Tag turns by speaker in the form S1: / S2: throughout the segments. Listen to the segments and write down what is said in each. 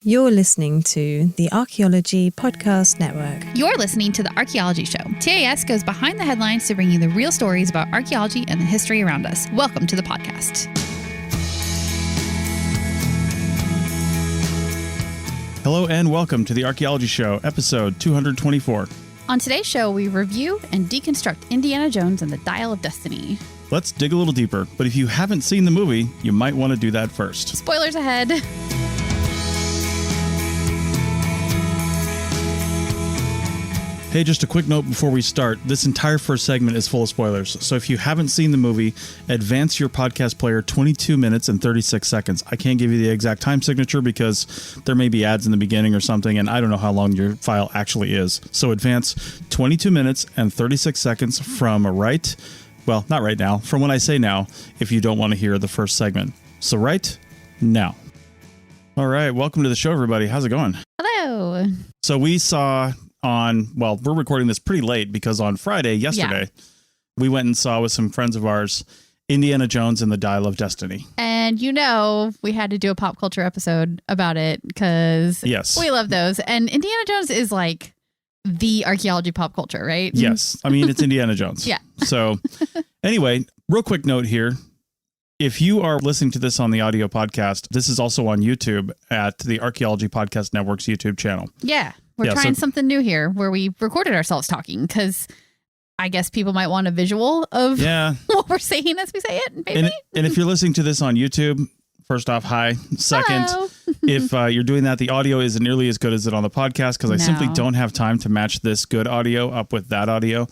S1: You're listening to the Archaeology Podcast Network.
S2: You're listening to the Archaeology Show. TAS goes behind the headlines to bring you the real stories about archaeology and the history around us. Welcome to the podcast.
S3: Hello and welcome to the Archaeology Show, episode 224.
S2: On today's show, we review and deconstruct Indiana Jones and the Dial of Destiny.
S3: Let's dig a little deeper, but if you haven't seen the movie, you might want to do that first.
S2: Spoilers ahead.
S3: Hey, just a quick note before we start. This entire first segment is full of spoilers. So if you haven't seen the movie, advance your podcast player 22 minutes and 36 seconds. I can't give you the exact time signature because there may be ads in the beginning or something, and I don't know how long your file actually is. So advance 22 minutes and 36 seconds from right, well, not right now, from when I say now, if you don't want to hear the first segment. So right now. All right, welcome to the show, everybody. How's it going?
S2: Hello.
S3: So we saw we're recording this pretty late because on Friday, yesterday, we went and saw with some friends of ours, Indiana Jones and the Dial of Destiny.
S2: And you know, we had to do a pop culture episode about it because we love those. And Indiana Jones is like the archaeology pop culture, right?
S3: Yes. I mean, it's Indiana Jones.
S2: Yeah.
S3: So anyway, real quick note here. If you are listening to this on the audio podcast, this is also on YouTube at the Archaeology Podcast Network's YouTube channel.
S2: Yeah. We're trying something new here where we recorded ourselves talking because I guess people might want a visual of what we're saying as we say it. Maybe.
S3: And if you're listening to this on YouTube, first off, hi. Second, if you're doing that, the audio isn't nearly as good as it on the podcast because I simply don't have time to match this good audio up with that audio.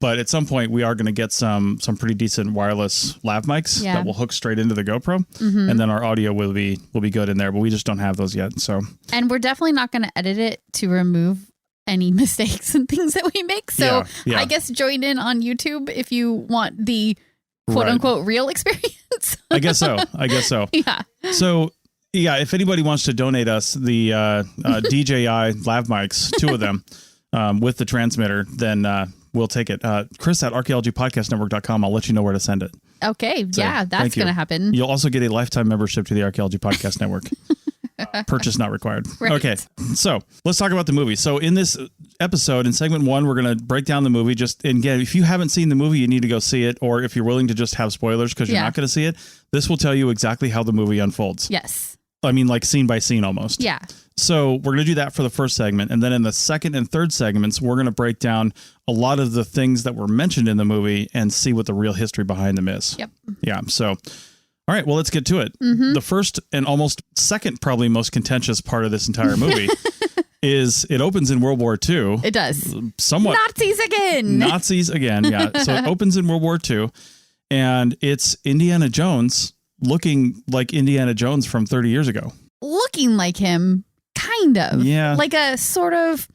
S3: But at some point, we are going to get some pretty decent wireless lav mics that will hook straight into the GoPro, and then our audio will be good in there. But we just don't have those yet. So, and
S2: we're definitely not going to edit it to remove any mistakes and things that we make. So, I guess join in on YouTube if you want the quote unquote real experience.
S3: I guess so.
S2: Yeah.
S3: So. Yeah, if anybody wants to donate us the DJI lav mics, 2 of them, with the transmitter, then we'll take it. Chris at archaeologypodcastnetwork.com. I'll let you know where to send it.
S2: Okay. So, yeah, that's going to happen.
S3: You'll also get a lifetime membership to the Archaeology Podcast Network. Purchase not required. Right. Okay. So let's talk about the movie. So in this episode, in segment 1, we're going to break down the movie. And again, if you haven't seen the movie, you need to go see it. Or if you're willing to just have spoilers because you're not going to see it, this will tell you exactly how the movie unfolds.
S2: Yes.
S3: I mean, like scene by scene almost.
S2: Yeah.
S3: So we're going to do that for the first segment. And then in the second and third segments, we're going to break down a lot of the things that were mentioned in the movie and see what the real history behind them is.
S2: Yep.
S3: Yeah. So, all right, well, let's get to it. Mm-hmm. The first and almost second, probably most contentious part of this entire movie is it opens in World War II.
S2: It does.
S3: Somewhat.
S2: Nazis again.
S3: Yeah. So it opens in World War II and it's Indiana Jones looking like Indiana Jones from 30 years ago.
S2: Looking like him, kind of.
S3: Yeah.
S2: Like a sort of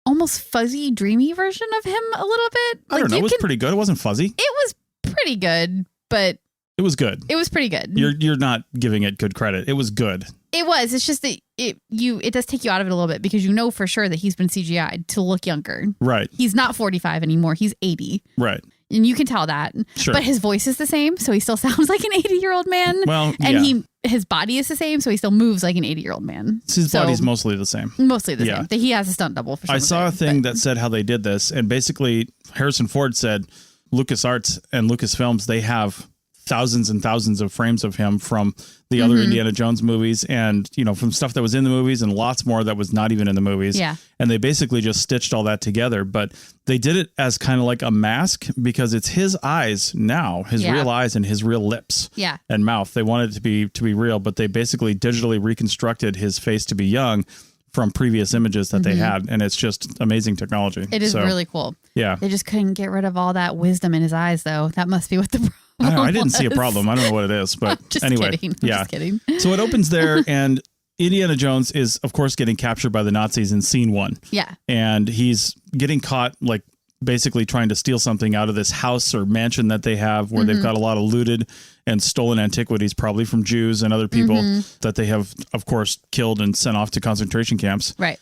S2: almost fuzzy, dreamy version of him a little bit.
S3: I don't know. It was pretty good. It wasn't fuzzy.
S2: It was pretty good, but...
S3: It was good.
S2: It was pretty good.
S3: You're not giving it good credit. It was good.
S2: It was. It's just that it does take you out of it a little bit because you know for sure that he's been CGI'd to look younger.
S3: Right.
S2: He's not 45 anymore. He's 80.
S3: Right.
S2: And you can tell that.
S3: Sure.
S2: But his voice is the same, so he still sounds like an 80-year-old man.
S3: Well,
S2: and his body is the same, so he still moves like an 80-year-old man.
S3: His body's mostly the same.
S2: Mostly the same. He has a stunt double for some
S3: I saw a thing that said how they did this, and basically Harrison Ford said LucasArts and Lucasfilms, they have thousands and thousands of frames of him from the other Indiana Jones movies and, from stuff that was in the movies and lots more that was not even in the movies.
S2: Yeah.
S3: And they basically just stitched all that together. But they did it as kind of like a mask because it's his eyes now, his real eyes and his real lips and mouth. They wanted it to be real, but they basically digitally reconstructed his face to be young from previous images that they had. And it's just amazing technology.
S2: It is really cool.
S3: Yeah.
S2: They just couldn't get rid of all that wisdom in his eyes, though. That must be what the
S3: I didn't see a problem. I don't know what it is, but anyway.
S2: Just kidding.
S3: So it opens there and Indiana Jones is, of course, getting captured by the Nazis in scene 1.
S2: Yeah.
S3: And he's getting caught like basically trying to steal something out of this house or mansion that they have where they've got a lot of looted and stolen antiquities, probably from Jews and other people that they have, of course, killed and sent off to concentration camps.
S2: Right.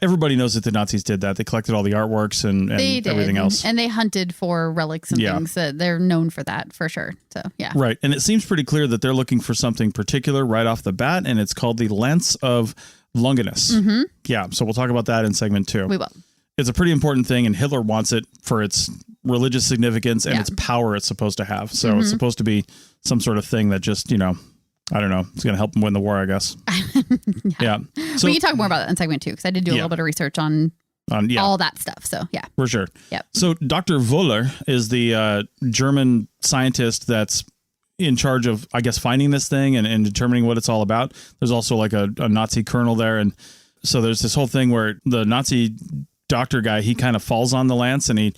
S3: Everybody knows that the Nazis did that. They collected all the artworks and everything else.
S2: And they hunted for relics and things. That they're known for that, for sure. So, yeah.
S3: Right. And it seems pretty clear that they're looking for something particular right off the bat, and it's called the Lance of Longinus.
S2: Mm-hmm.
S3: Yeah, so we'll talk about that in segment 2.
S2: We will.
S3: It's a pretty important thing, and Hitler wants it for its religious significance and its power it's supposed to have. So it's supposed to be some sort of thing that just, I don't know, it's going to help him win the war, I guess. Yeah. So
S2: we can talk more about that in segment 2, because I did do a little bit of research on all that stuff. So, yeah.
S3: For sure.
S2: Yep.
S3: So Dr. Wöhler is the German scientist that's in charge of, I guess, finding this thing and determining what it's all about. There's also like a Nazi colonel there. And so there's this whole thing where the Nazi doctor guy, he kind of falls on the lance and he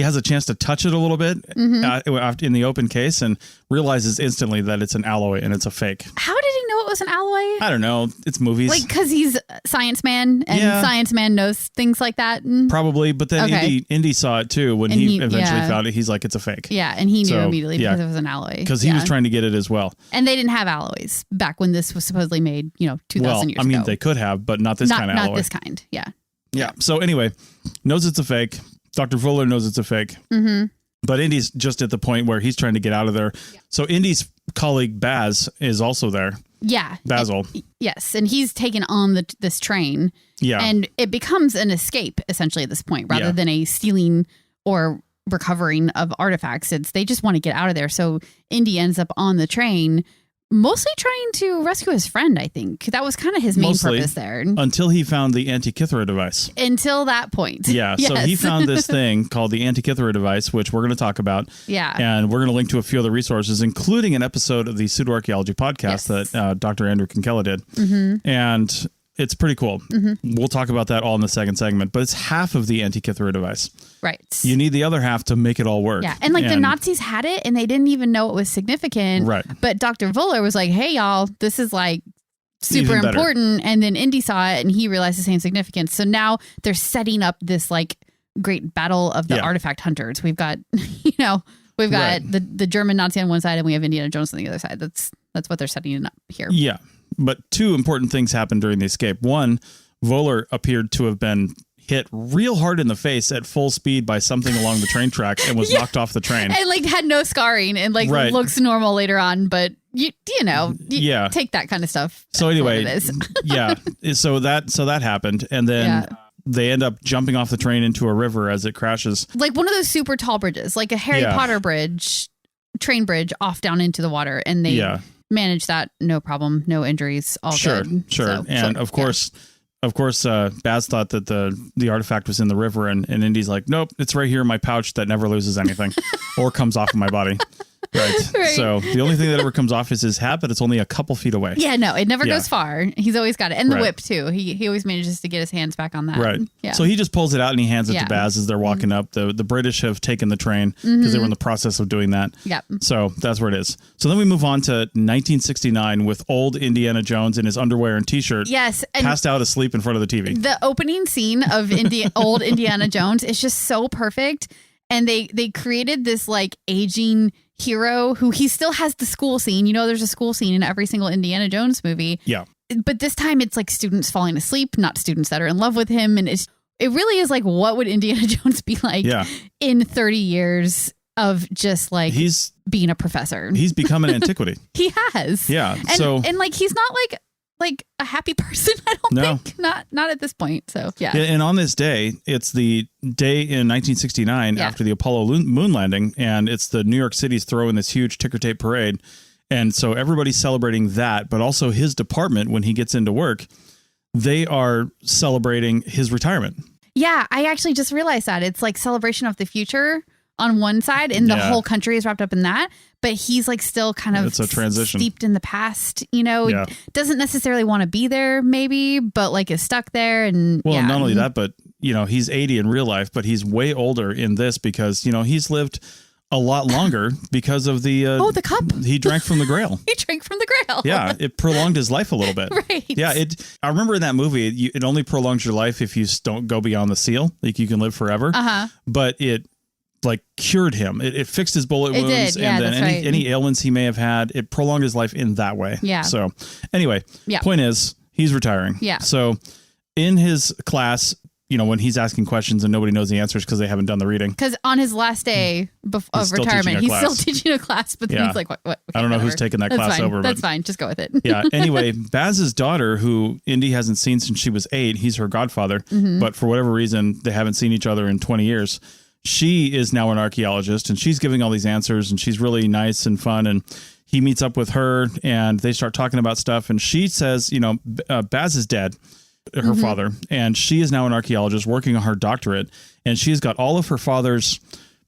S3: has a chance to touch it a little bit in the open case and realizes instantly that it's an alloy and it's a fake.
S2: How did he know it was an alloy?
S3: I don't know. It's movies.
S2: Like, because he's a science man and science man knows things like that.
S3: Probably. But then Indy saw it too when he eventually found it. He's like, it's a fake.
S2: Yeah. And he knew immediately because it was an alloy.
S3: Because he was trying to get it as well.
S2: And they didn't have alloys back when this was supposedly made, 2,000 years ago.
S3: I mean, they could have, but not this kind of alloy.
S2: Not this kind. Yeah.
S3: Yeah. So anyway, knows it's a fake. Dr. Wöhler knows it's a fake.
S2: Mm-hmm.
S3: But Indy's just at the point where he's trying to get out of there. Yeah. So Indy's colleague Baz is also there.
S2: Yeah.
S3: Basil.
S2: Yes. And he's taken on this train.
S3: Yeah.
S2: And it becomes an escape essentially at this point rather than a stealing or recovering of artifacts. They just want to get out of there. So Indy ends up on the train, mostly trying to rescue his friend, I think. That was kind of his main purpose there.
S3: Until he found the Antikythera device.
S2: Until that point.
S3: Yeah. Yes. So he found this thing called the Antikythera device, which we're going to talk about.
S2: Yeah.
S3: And we're going to link to a few other resources, including an episode of the Pseudo-Archaeology podcast that Dr. Andrew Kinkella did. Mm-hmm. And it's pretty cool. Mm-hmm. We'll talk about that all in the second segment, but it's half of the Antikythera device.
S2: Right.
S3: You need the other half to make it all work.
S2: Yeah. And the Nazis had it and they didn't even know it was significant.
S3: Right.
S2: But Dr. Wöhler was like, hey, y'all, this is like super important. And then Indy saw it and he realized the same significance. So now they're setting up this like great battle of the artifact hunters. We've got, the German Nazi on one side and we have Indiana Jones on the other side. That's what they're setting up here.
S3: Yeah. But two important things happened during the escape. One, Wöhler appeared to have been hit real hard in the face at full speed by something along the train track and was knocked off the train.
S2: And had no scarring and looks normal later on, but you take that kind of stuff.
S3: So anyway, so that happened. And then they end up jumping off the train into a river as it crashes. Like
S2: one of those super tall bridges, like a Harry Potter bridge, train bridge off down into the water. And they managed that. No problem. No injuries. All good.
S3: Sure. So, and of course, Baz thought that the artifact was in the river, and Indy's like, nope, it's right here in my pouch that never loses anything or comes off of my body. Right. So the only thing that ever comes off is his hat, but it's only a couple feet away.
S2: Yeah, no, it never goes far. He's always got it. And the whip, too. He always manages to get his hands back on that.
S3: Right. Yeah. So he just pulls it out and he hands it to Baz as they're walking up. The British have taken the train because they were in the process of doing that.
S2: Yep.
S3: So that's where it is. So then we move on to 1969 with old Indiana Jones in his underwear and T-shirt.
S2: Yes.
S3: And passed out asleep in front of the TV.
S2: The opening scene of old Indiana Jones is just so perfect. And they created this like aging hero who he still has the school scene. There's a school scene in every single Indiana Jones movie.
S3: Yeah.
S2: But this time it's like students falling asleep, not students that are in love with him. And it really is like, what would Indiana Jones be like in 30 years of just like he's being a professor? He's become an antiquity. He has. Yeah. And like, he's not like a happy person. I don't think not at this point. So yeah.
S3: And on this day, it's the day in 1969 after the Apollo moon landing, and it's the New York City's throwing this huge ticker tape parade. And so everybody's celebrating that, but also his department, when he gets into work, they are celebrating his retirement.
S2: Yeah. I actually just realized that it's like celebration of the future on one side, and the whole country is wrapped up in that. But he's like still kind of
S3: it's a transition.
S2: Steeped in the past, doesn't necessarily want to be there maybe, but like is stuck there. And
S3: not only that, but he's 80 in real life, but he's way older in this because, he's lived a lot longer because of the
S2: cup.
S3: He drank from the Grail.
S2: He drank from the Grail.
S3: Yeah. It prolonged his life a little bit.
S2: Right.
S3: Yeah. I remember in that movie, it only prolongs your life if you don't go beyond the seal. Like you can live forever.
S2: Uh-huh.
S3: But it like cured him. It fixed his bullet wounds.
S2: It did. Yeah,
S3: and then
S2: that's right.
S3: any ailments he may have had, it prolonged his life in that way.
S2: Yeah.
S3: So anyway, point is he's retiring.
S2: Yeah.
S3: So in his class, when he's asking questions and nobody knows the answers because they haven't done the reading.
S2: Because on his last day of retirement, he's still teaching a class, but then he's like, what? Okay,
S3: I don't know who's taking that class
S2: fine.
S3: over.
S2: That's fine. Just go with it.
S3: Yeah. Anyway, Baz's daughter, who Indy hasn't seen since she was 8, he's her godfather, but for whatever reason, they haven't seen each other in 20 years. She is now an archaeologist, and she's giving all these answers, and she's really nice and fun, and he meets up with her, and they start talking about stuff, and she says, Baz is dead, her father, and she is now an archaeologist working on her doctorate, and she's got all of her father's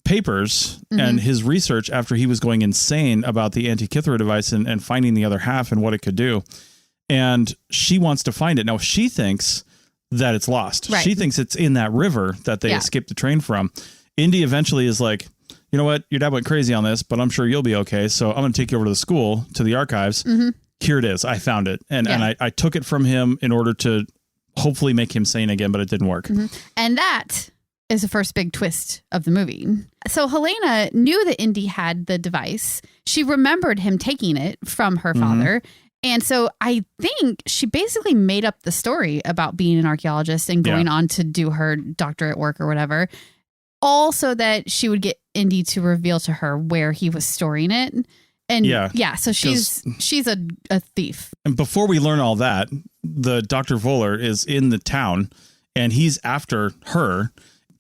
S3: papers and his research after he was going insane about the Antikythera device and finding the other half and what it could do. And she wants to find it. Now, she thinks that it's lost. Right. She thinks it's in that river that they escaped the train from. Indy eventually is like, you know what? Your dad went crazy on this, but I'm sure you'll be okay. So I'm going to take you over to the school, to the archives. Here it is. I found it. And I took it from him in order to hopefully make him sane again, but it didn't work.
S2: And that is the first big twist of the movie. So Helena knew that Indy had the device. She remembered him taking it from her father. And so I think she basically made up the story about being an archaeologist and going on to do her doctorate work or whatever, all so that she would get Indy to reveal to her where he was storing it. And so she's a thief. And
S3: before we learn all that, the Dr. Voller is in the town and he's after her.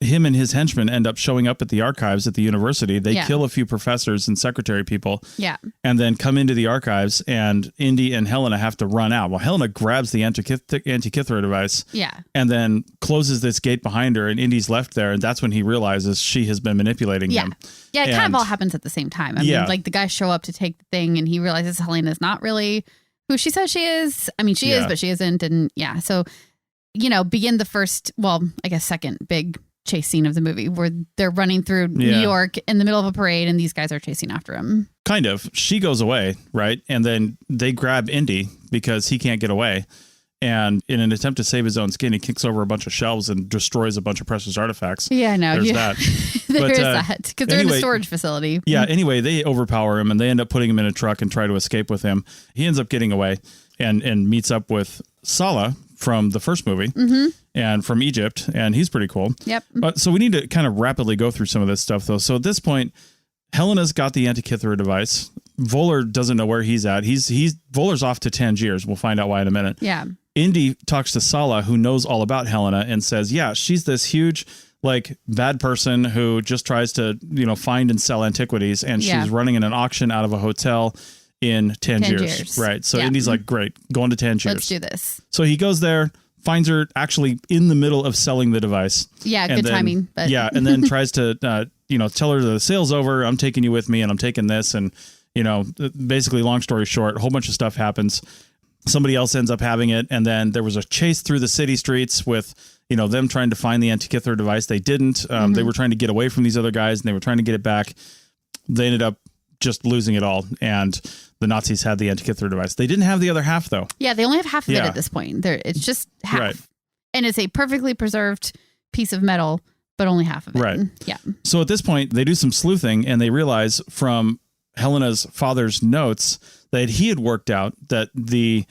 S3: Him and his henchmen end up showing up at the archives at the university. They kill a few professors and secretary people. And then come into the archives, and Indy and Helena have to run out. Well, Helena grabs the Antikythera device. And then closes this gate behind her, and Indy's left there. And that's when he realizes she has been manipulating him.
S2: Yeah, it kind of all happens at the same time. I mean, like the guys show up to take the thing, and he realizes Helena's not really who she says she is. I mean, she is, but she isn't. And so, begin the first, second big chase scene of the movie where they're running through New York in the middle of a parade and these guys are chasing after him.
S3: Kind of. She goes away, right? And then they grab Indy because he can't get away. And in an attempt to save his own skin, he kicks over a bunch of shelves and destroys a bunch of precious artifacts.
S2: Yeah, I know.
S3: There's that.
S2: There's that. Because they're in a storage facility.
S3: Yeah, anyway, they overpower him and they end up putting him in a truck and try to escape with him. He ends up getting away and meets up with Salah from the first movie and from Egypt, and he's pretty cool. So we need to kind of rapidly go through some of this stuff, though. So at this point, Helena's got the Antikythera device. Voller doesn't know where he's at. Voller's off to Tangiers. We'll find out why in a minute. Indy talks to Salah, who knows all about Helena, and says, she's this huge, bad person who just tries to, find and sell antiquities, and she's running an auction out of a hotel in Tangiers. Right. So Indy's like, great, going to Tangiers.
S2: Let's do this.
S3: So he goes there, finds her actually in the middle of selling the device.
S2: Yeah, good timing. But.
S3: And then tries to, tell her the sale's over. I'm taking you with me and I'm taking this. And, basically, long story short, a whole bunch of stuff happens. Somebody else ends up having it. And then there was a chase through the city streets with, them trying to find the Antikythera device. They didn't. They were trying to get away from these other guys and they were trying to get it back. They ended up just losing it all. And the Nazis had the Antikythera device. They didn't have the other half, though.
S2: Yeah, they only have half of it at this point. It's just half. Right. And it's a perfectly preserved piece of metal, but only half of it.
S3: Right.
S2: Yeah.
S3: So at this point, they do some sleuthing, and they realize from Helena's father's notes that he had worked out that the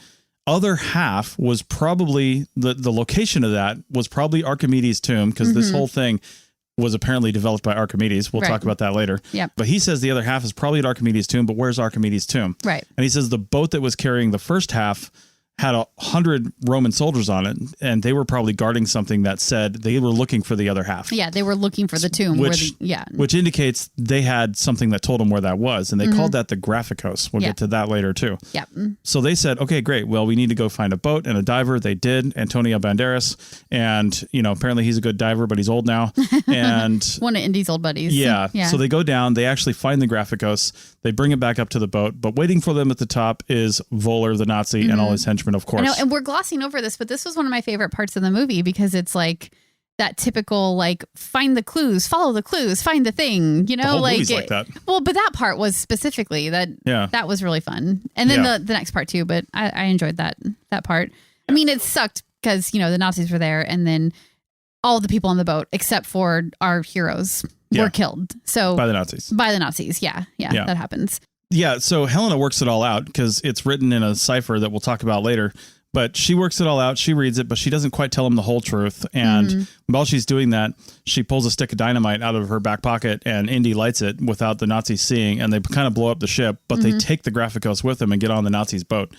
S3: other half was probably, the location of that was probably Archimedes' tomb, because this whole thing was apparently developed by Archimedes. We'll talk about that later. But he says the other half is probably at Archimedes' tomb, but where's Archimedes' tomb?
S2: Right.
S3: And he says the boat that was carrying the first half had 100 Roman soldiers on it, and they were probably guarding something that said they were looking for the other half.
S2: Yeah, they were looking for the tomb.
S3: Which indicates they had something that told them where that was, and they called that the Graphicos. We'll get to that later, too.
S2: Yeah.
S3: So they said, okay, great. Well, we need to go find a boat and a diver. They did, Antonio Banderas, and, apparently he's a good diver, but he's old now. And
S2: one of Indy's old buddies.
S3: Yeah. So they go down. They actually find the Graphicos. They bring it back up to the boat, but waiting for them at the top is Voller, the Nazi, and all his henchmen, of course.
S2: I know, and we're glossing over this, but this was one of my favorite parts of the movie because it's like that typical, find the clues, follow the clues, find the thing,
S3: The whole movie's like that.
S2: Well, but that part was specifically that was really fun. And then the next part too, but I enjoyed that part. I mean, it sucked because, the Nazis were there and then all the people on the boat, except for our heroes, were killed. So
S3: by the Nazis.
S2: Yeah, that happens.
S3: Yeah, so Helena works it all out because it's written in a cipher that we'll talk about later. But she works it all out. She reads it, but she doesn't quite tell him the whole truth. And while she's doing that, she pulls a stick of dynamite out of her back pocket, and Indy lights it without the Nazis seeing, and they kind of blow up the ship, but they take the Graphicos with them and get on the Nazis' boat.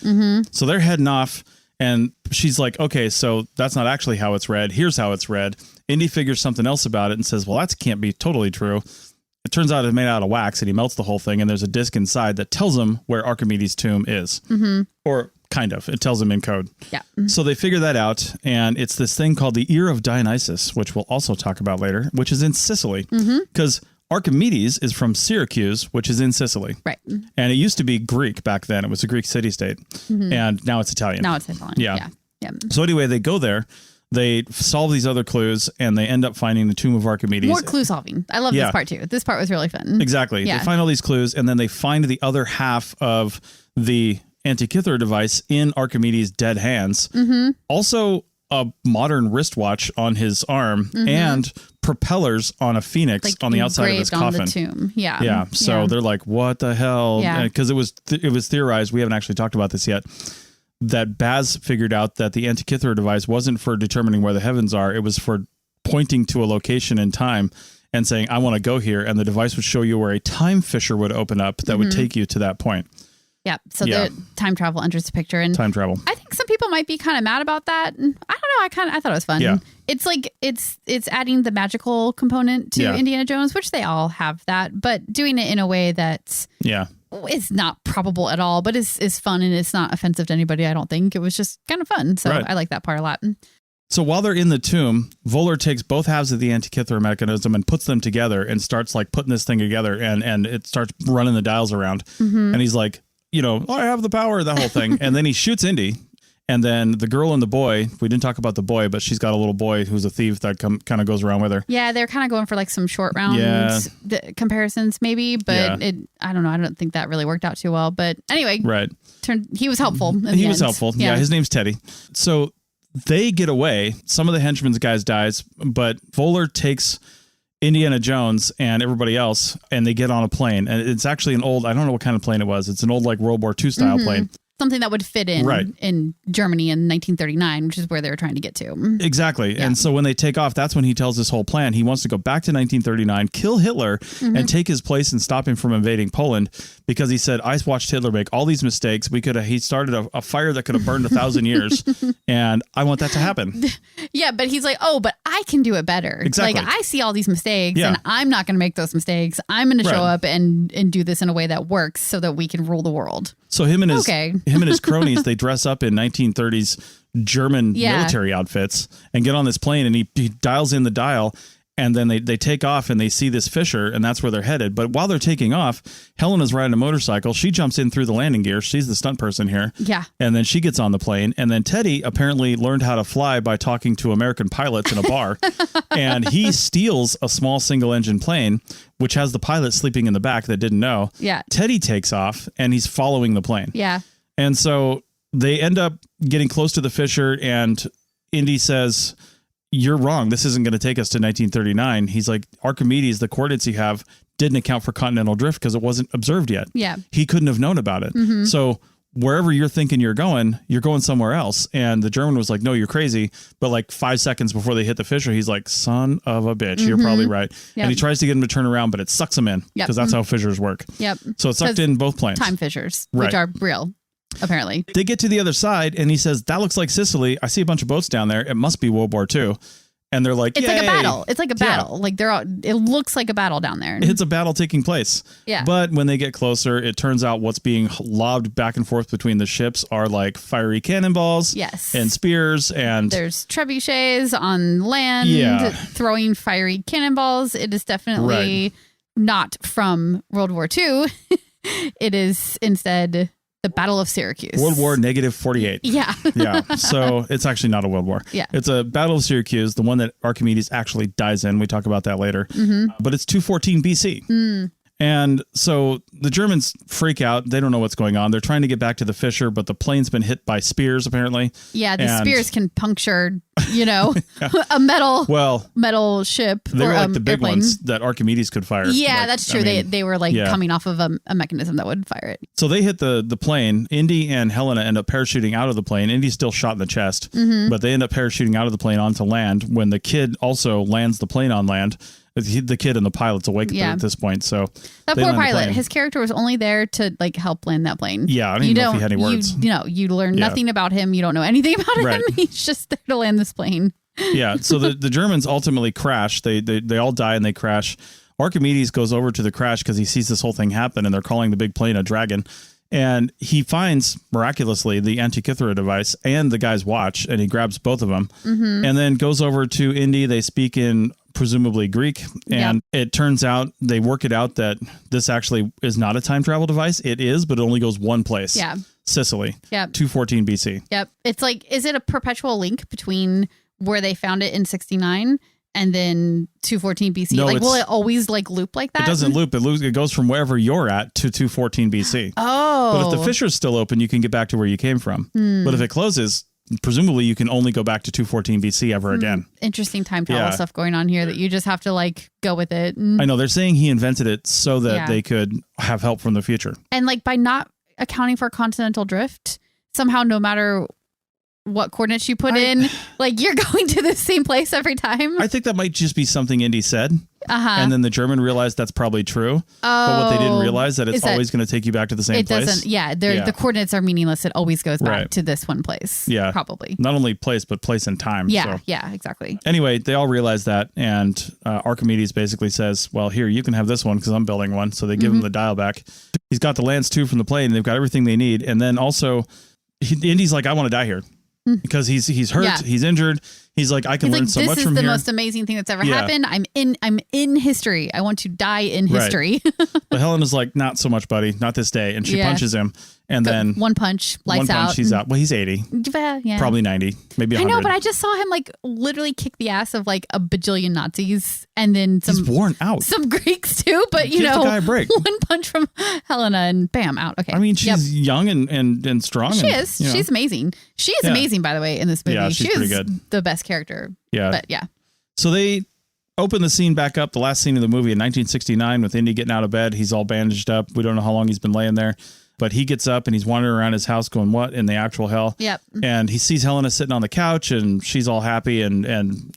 S3: So they're heading off, and she's like, okay, so that's not actually how it's read. Here's how it's read. Indy figures something else about it and says, well, that can't be totally true. It turns out it's made out of wax, and he melts the whole thing, and there's a disc inside that tells him where Archimedes' tomb is. Or kind of. It tells him in code.
S2: Yeah.
S3: So they figure that out, and it's this thing called the Ear of Dionysus, which we'll also talk about later, which is in Sicily. Because Archimedes is from Syracuse, which is in Sicily.
S2: Right.
S3: And it used to be Greek back then. It was a Greek city-state. And now it's Italian.
S2: Now it's Italian.
S3: Yeah. So anyway, they go there. They solve these other clues, and they end up finding the tomb of Archimedes.
S2: More clue solving. I love this part too. This part was really fun.
S3: Exactly.
S2: Yeah.
S3: They find all these clues, and then they find the other half of the Antikythera device in Archimedes' dead hands. Also, a modern wristwatch on his arm and propellers on a phoenix on the outside of his coffin.
S2: On the tomb. Yeah.
S3: Yeah. So they're like, what the hell?
S2: Yeah.
S3: Because it was theorized. We haven't actually talked about this yet. That Baz figured out that the Antikythera device wasn't for determining where the heavens are. It was for pointing to a location in time and saying, I want to go here. And the device would show you where a time fissure would open up that would take you to that point.
S2: Yeah. So the time travel enters the picture. And
S3: time travel.
S2: I think some people might be kind of mad about that. I don't know. I thought it was fun.
S3: Yeah.
S2: It's like it's adding the magical component to Indiana Jones, which they all have that, but doing it in a way that's it's not probable at all, but is fun, and it's not offensive to anybody. I don't think. It was just kind of fun. So I like that part a lot.
S3: So while they're in the tomb, Voller takes both halves of the Antikythera mechanism and puts them together and starts like putting this thing together, and it starts running the dials around. And he's like, I have the power, that whole thing. And then he shoots Indy. And then the girl and the boy, we didn't talk about the boy, but she's got a little boy who's a thief that kind of goes around with her.
S2: Yeah, they're kind of going for like some short round comparisons maybe, but I don't know. I don't think that really worked out too well. But anyway, he was helpful.
S3: He was helpful. Yeah, his name's Teddy. So they get away. Some of the henchman's guys dies, but Voller takes Indiana Jones and everybody else, and they get on a plane. And it's actually an old, I don't know what kind of plane it was. It's an old like World War II style plane.
S2: Something that would fit in Germany in 1939, which is where they were trying to get to.
S3: Exactly. Yeah. And so when they take off, that's when he tells this whole plan. He wants to go back to 1939, kill Hitler, and take his place and stop him from invading Poland, because he said, I watched Hitler make all these mistakes. He started a fire that could have burned 1,000 years, and I want that to happen.
S2: Yeah, but he's like, oh, but I can do it better.
S3: Exactly.
S2: Like, I see all these mistakes, and I'm not going to make those mistakes. I'm going to show up and do this in a way that works so that we can rule the world.
S3: So him and his cronies, they dress up in 1930s German military outfits and get on this plane, and he dials in the dial, and then they take off, and they see this fissure, and that's where they're headed. But while they're taking off, Helena's riding a motorcycle. She jumps in through the landing gear. She's the stunt person here.
S2: Yeah.
S3: And then she gets on the plane, and then Teddy apparently learned how to fly by talking to American pilots in a bar. And he steals a small single engine plane, which has the pilot sleeping in the back that didn't know.
S2: Yeah.
S3: Teddy takes off, and he's following the plane.
S2: Yeah.
S3: And so they end up getting close to the fissure, and Indy says, you're wrong. This isn't going to take us to 1939. He's like, Archimedes, the coordinates you have didn't account for continental drift because it wasn't observed yet.
S2: Yeah.
S3: He couldn't have known about it. So wherever you're thinking you're going somewhere else. And the German was like, no, you're crazy. But like 5 seconds before they hit the fissure, he's like, son of a bitch, you're probably right. Yep. And he tries to get him to turn around, but it sucks him in because that's how fissures work.
S2: Yep.
S3: So it sucked in both planes.
S2: Time fissures, which are real. Apparently.
S3: They get to the other side, and he says, that looks like Sicily. I see a bunch of boats down there. It must be World War II. And they're like,
S2: it's
S3: yay.
S2: like a battle. It's like a battle. Like it looks like a battle down there.
S3: It's a battle taking place.
S2: Yeah.
S3: But when they get closer, it turns out what's being lobbed back and forth between the ships are like fiery cannonballs.
S2: Yes.
S3: And spears. And
S2: there's trebuchets on land throwing fiery cannonballs. It is definitely not from World War II. It is instead the Battle of Syracuse.
S3: World War -48.
S2: Yeah.
S3: Yeah. So it's actually not a world war.
S2: Yeah.
S3: It's a Battle of Syracuse, the one that Archimedes actually dies in. We talk about that later. But it's 214 BC. And so the Germans freak out. They don't know what's going on. They're trying to get back to the Fisher, but the plane's been hit by spears, apparently.
S2: Yeah, the spears can puncture, a metal ship.
S3: They were like the big
S2: airplane.
S3: ones that Archimedes could fire.
S2: Yeah, that's true. They were coming off of a mechanism that would fire it.
S3: So they hit the plane. Indy and Helena end up parachuting out of the plane. Indy's still shot in the chest, but they end up parachuting out of the plane onto land when the kid also lands the plane on land. The kid and the pilot's awake at this point. So
S2: that poor pilot, his character was only there to help land that plane.
S3: Yeah, I don't even know if he had any words.
S2: You learn nothing about him. You don't know anything about him. He's just there to land this plane.
S3: Yeah. So the Germans ultimately crash. They all die and they crash. Archimedes goes over to the crash because he sees this whole thing happen, and they're calling the big plane a dragon. And he finds, miraculously, the Antikythera device and the guy's watch, and he grabs both of them, and then goes over to Indy. They speak in presumably Greek, and it turns out they work it out that this actually is not a time travel device. It is, but it only goes one place. Yeah. Sicily. Yeah. 214 BC.
S2: Yep. It's is it a perpetual link between where they found it in 69 and then 214 BC? No, will it always loop like that?
S3: It doesn't loop. It goes from wherever you're at to 214 BC.
S2: Oh.
S3: But if the Fisher's still open, you can get back to where you came from. But if it closes, presumably you can only go back to 214 BC ever again.
S2: Interesting time travel stuff going on here that you just have to go with it.
S3: I know. They're saying he invented it so that they could have help from the future.
S2: And by not accounting for continental drift, somehow no matter what coordinates you put in, you're going to the same place every time.
S3: I think that might just be something Indy said. And then the German realized that's probably true. But what they didn't realize that it's always going to take you back to the same place. It doesn't.
S2: Yeah. The coordinates are meaningless. It always goes back to this one place. Yeah. Probably.
S3: Not only place, but place and time.
S2: Yeah. So. Yeah, exactly.
S3: Anyway, they all realize that. And Archimedes basically says, well, here, you can have this one because I'm building one. So they give him the dial back. He's got the Lance 2 from the plane. They've got everything they need. And then also, Indy's like, I want to die here. Because he's hurt, he's injured. He's like, I can learn so much from here.
S2: This is the most amazing thing that's ever happened. I'm in history. I want to die in history.
S3: But Helena's like, not so much, buddy. Not this day. And she punches him. And then
S2: one punch, lights out.
S3: He's out. Well, he's 80. Yeah. Probably 90. Maybe 100.
S2: I know, but I just saw him literally kick the ass of a bajillion Nazis and then some.
S3: He's worn out.
S2: Some Greeks too, but
S3: Give the guy a break.
S2: One punch from Helena and bam, out. Okay.
S3: I mean, she's young and strong.
S2: She is. She's amazing. She is amazing, by the way, in this movie.
S3: Yeah, she's pretty good.
S2: The best character.
S3: Yeah.
S2: But yeah.
S3: So they open the scene back up, the last scene of the movie in 1969 with Indy getting out of bed. He's all bandaged up. We don't know how long he's been laying there. But he gets up and he's wandering around his house going, what in the actual hell?
S2: Yep.
S3: And he sees Helena sitting on the couch and she's all happy and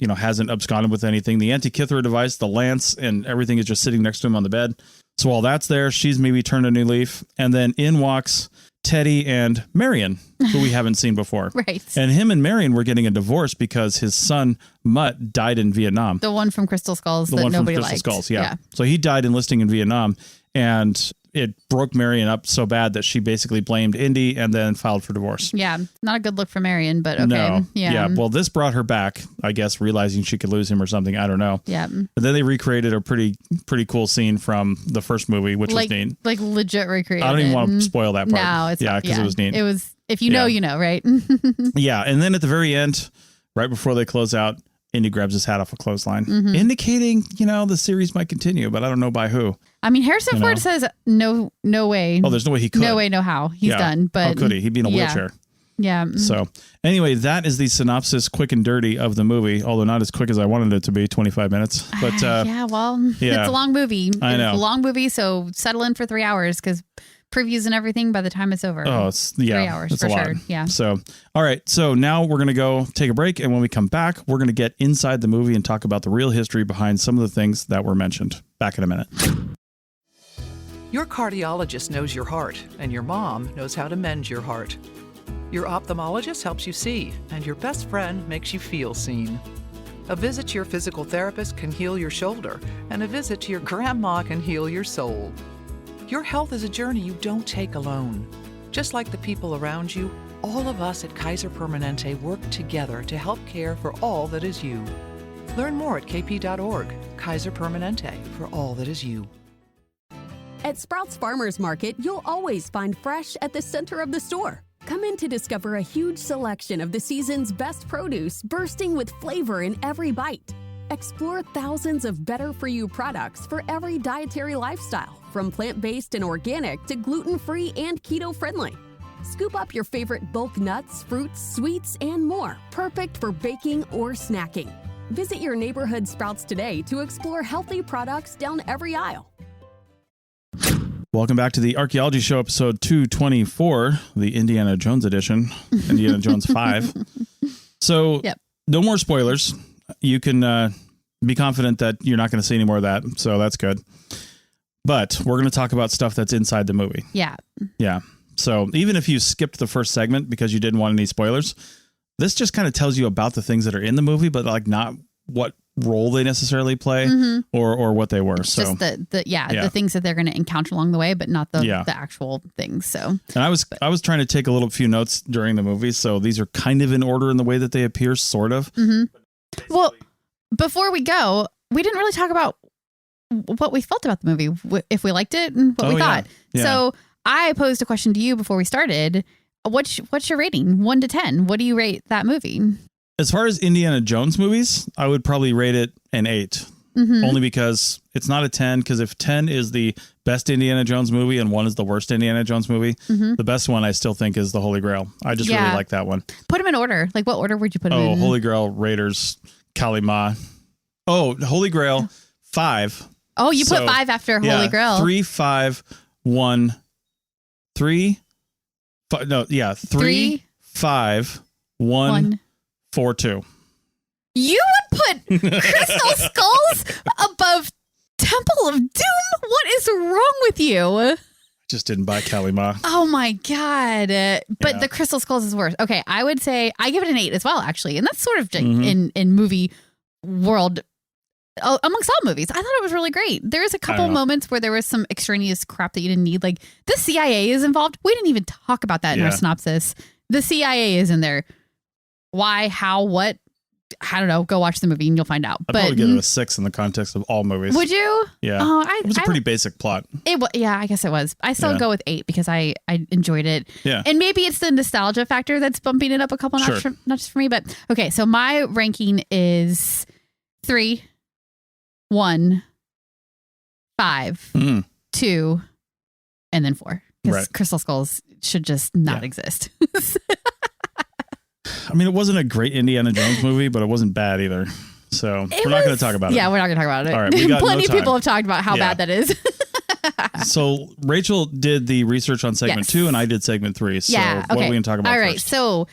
S3: hasn't absconded with anything. The Antikythera device, the lance, and everything is just sitting next to him on the bed. So while that's there, she's maybe turned a new leaf. And then in walks Teddy and Marion, who we haven't seen before.
S2: Right.
S3: And him and Marion were getting a divorce because his son, Mutt, died in Vietnam.
S2: The one from Crystal Skulls
S3: that nobody liked. Skulls, yeah. So he died enlisting in Vietnam. And it broke Marion up so bad that she basically blamed Indy and then filed for divorce.
S2: Yeah. Not a good look for Marion, but okay.
S3: No. Yeah. Well, this brought her back, I guess, realizing she could lose him or something. I don't know.
S2: Yeah.
S3: But then they recreated a pretty cool scene from the first movie, which was neat.
S2: Legit recreated.
S3: I don't even want to spoil that part.
S2: No, it's
S3: because it was neat.
S2: It was, if you know, you know, right?
S3: Yeah. And then at the very end, right before they close out, Indy grabs his hat off a clothesline, indicating, the series might continue, but I don't know by who.
S2: I mean, Harrison Ford says no way.
S3: Oh, there's no way he could.
S2: No way, no how. He's done. But
S3: how could he? He'd be in a wheelchair.
S2: Yeah.
S3: So anyway, that is the synopsis, quick and dirty, of the movie, although not as quick as I wanted it to be, 25 minutes. But
S2: it's a long movie.
S3: I know.
S2: It's a long movie, so settle in for 3 hours because previews and everything by the time it's over.
S3: Oh, it's 3
S2: hours for sure. Yeah.
S3: So, all right. So now we're going to go take a break. And when we come back, we're going to get inside the movie and talk about the real history behind some of the things that were mentioned. Back in a minute.
S4: Your cardiologist knows your heart, and your mom knows how to mend your heart. Your ophthalmologist helps you see, and your best friend makes you feel seen. A visit to your physical therapist can heal your shoulder, and a visit to your grandma can heal your soul. Your health is a journey you don't take alone. Just like the people around you, all of us at Kaiser Permanente work together to help care for all that is you. Learn more at kp.org. Kaiser Permanente, for all that is you.
S5: At Sprouts Farmers Market, you'll always find fresh at the center of the store. Come in to discover a huge selection of the season's best produce bursting with flavor in every bite. Explore thousands of better-for-you products for every dietary lifestyle, from plant-based and organic to gluten-free and keto-friendly. Scoop up your favorite bulk nuts, fruits, sweets, and more, perfect for baking or snacking. Visit your neighborhood Sprouts today to explore healthy products down every aisle.
S3: Welcome back to the Archaeology Show, episode 224, the Indiana Jones edition, Indiana Jones 5. So, No more spoilers. You can be confident that you're not going to see any more of that, so that's good. But we're going to talk about stuff that's inside the movie.
S2: Yeah.
S3: So even if you skipped the first segment because you didn't want any spoilers, this just kind of tells you about the things that are in the movie, but like not what role they necessarily play or what they were. So
S2: just the things that they're going to encounter along the way, but not the actual things. So,
S3: and I was trying to take a few notes during the movie. So these are kind of in order in the way that they appear, sort of.
S2: Well, before we go, we didn't really talk about what we felt about the movie, if we liked it and what we thought.
S3: Yeah.
S2: So I posed a question to you before we started. What's your rating? 1 to 10. What do you rate that movie?
S3: As far as Indiana Jones movies, I would probably rate it an 8. Only because it's not a 10, because if 10 is the best Indiana Jones movie and 1 is the worst Indiana Jones movie, the best one I still think is the Holy Grail. I just really like that one.
S2: Put them in order. Like, what order would you put them in?
S3: Oh, Holy Grail, Raiders, Kali Ma. Oh, Holy Grail, 5.
S2: Oh, you put 5 after Holy Grail.
S3: 3, 5, 1, 3. 3, 5, 1, 4, 2.
S2: You would put Crystal Skulls above Temple of Doom? What is wrong with you?
S3: Just didn't buy Kali Ma.
S2: Oh my God. But the Crystal Skulls is worse. Okay, I would say I give it an 8 as well, actually. And that's sort of in movie world amongst all movies. I thought it was really great. There was a couple moments where there was some extraneous crap that you didn't need. Like the CIA is involved. We didn't even talk about that in our synopsis. The CIA is in there. Why, how, what? I don't know. Go watch the movie and you'll find out.
S3: I'd probably give it a 6 in the context of all movies.
S2: Would you?
S3: Yeah. It was a pretty basic plot.
S2: I guess it was. I still go with 8 because I enjoyed it.
S3: Yeah.
S2: And maybe it's the nostalgia factor that's bumping it up a couple notches for me. But okay, so my ranking is 3, 1, 5, 2, and then 4. Because Crystal Skulls should just not exist.
S3: I mean, it wasn't a great Indiana Jones movie, but it wasn't bad either. So we're not going to talk about it.
S2: Yeah, we're not going to talk about it.
S3: All right, we got
S2: Plenty of people have talked about how bad that is.
S3: So Rachel did the research on segment 2 and I did segment 3. So what are we going to talk about
S2: All right,
S3: first?
S2: so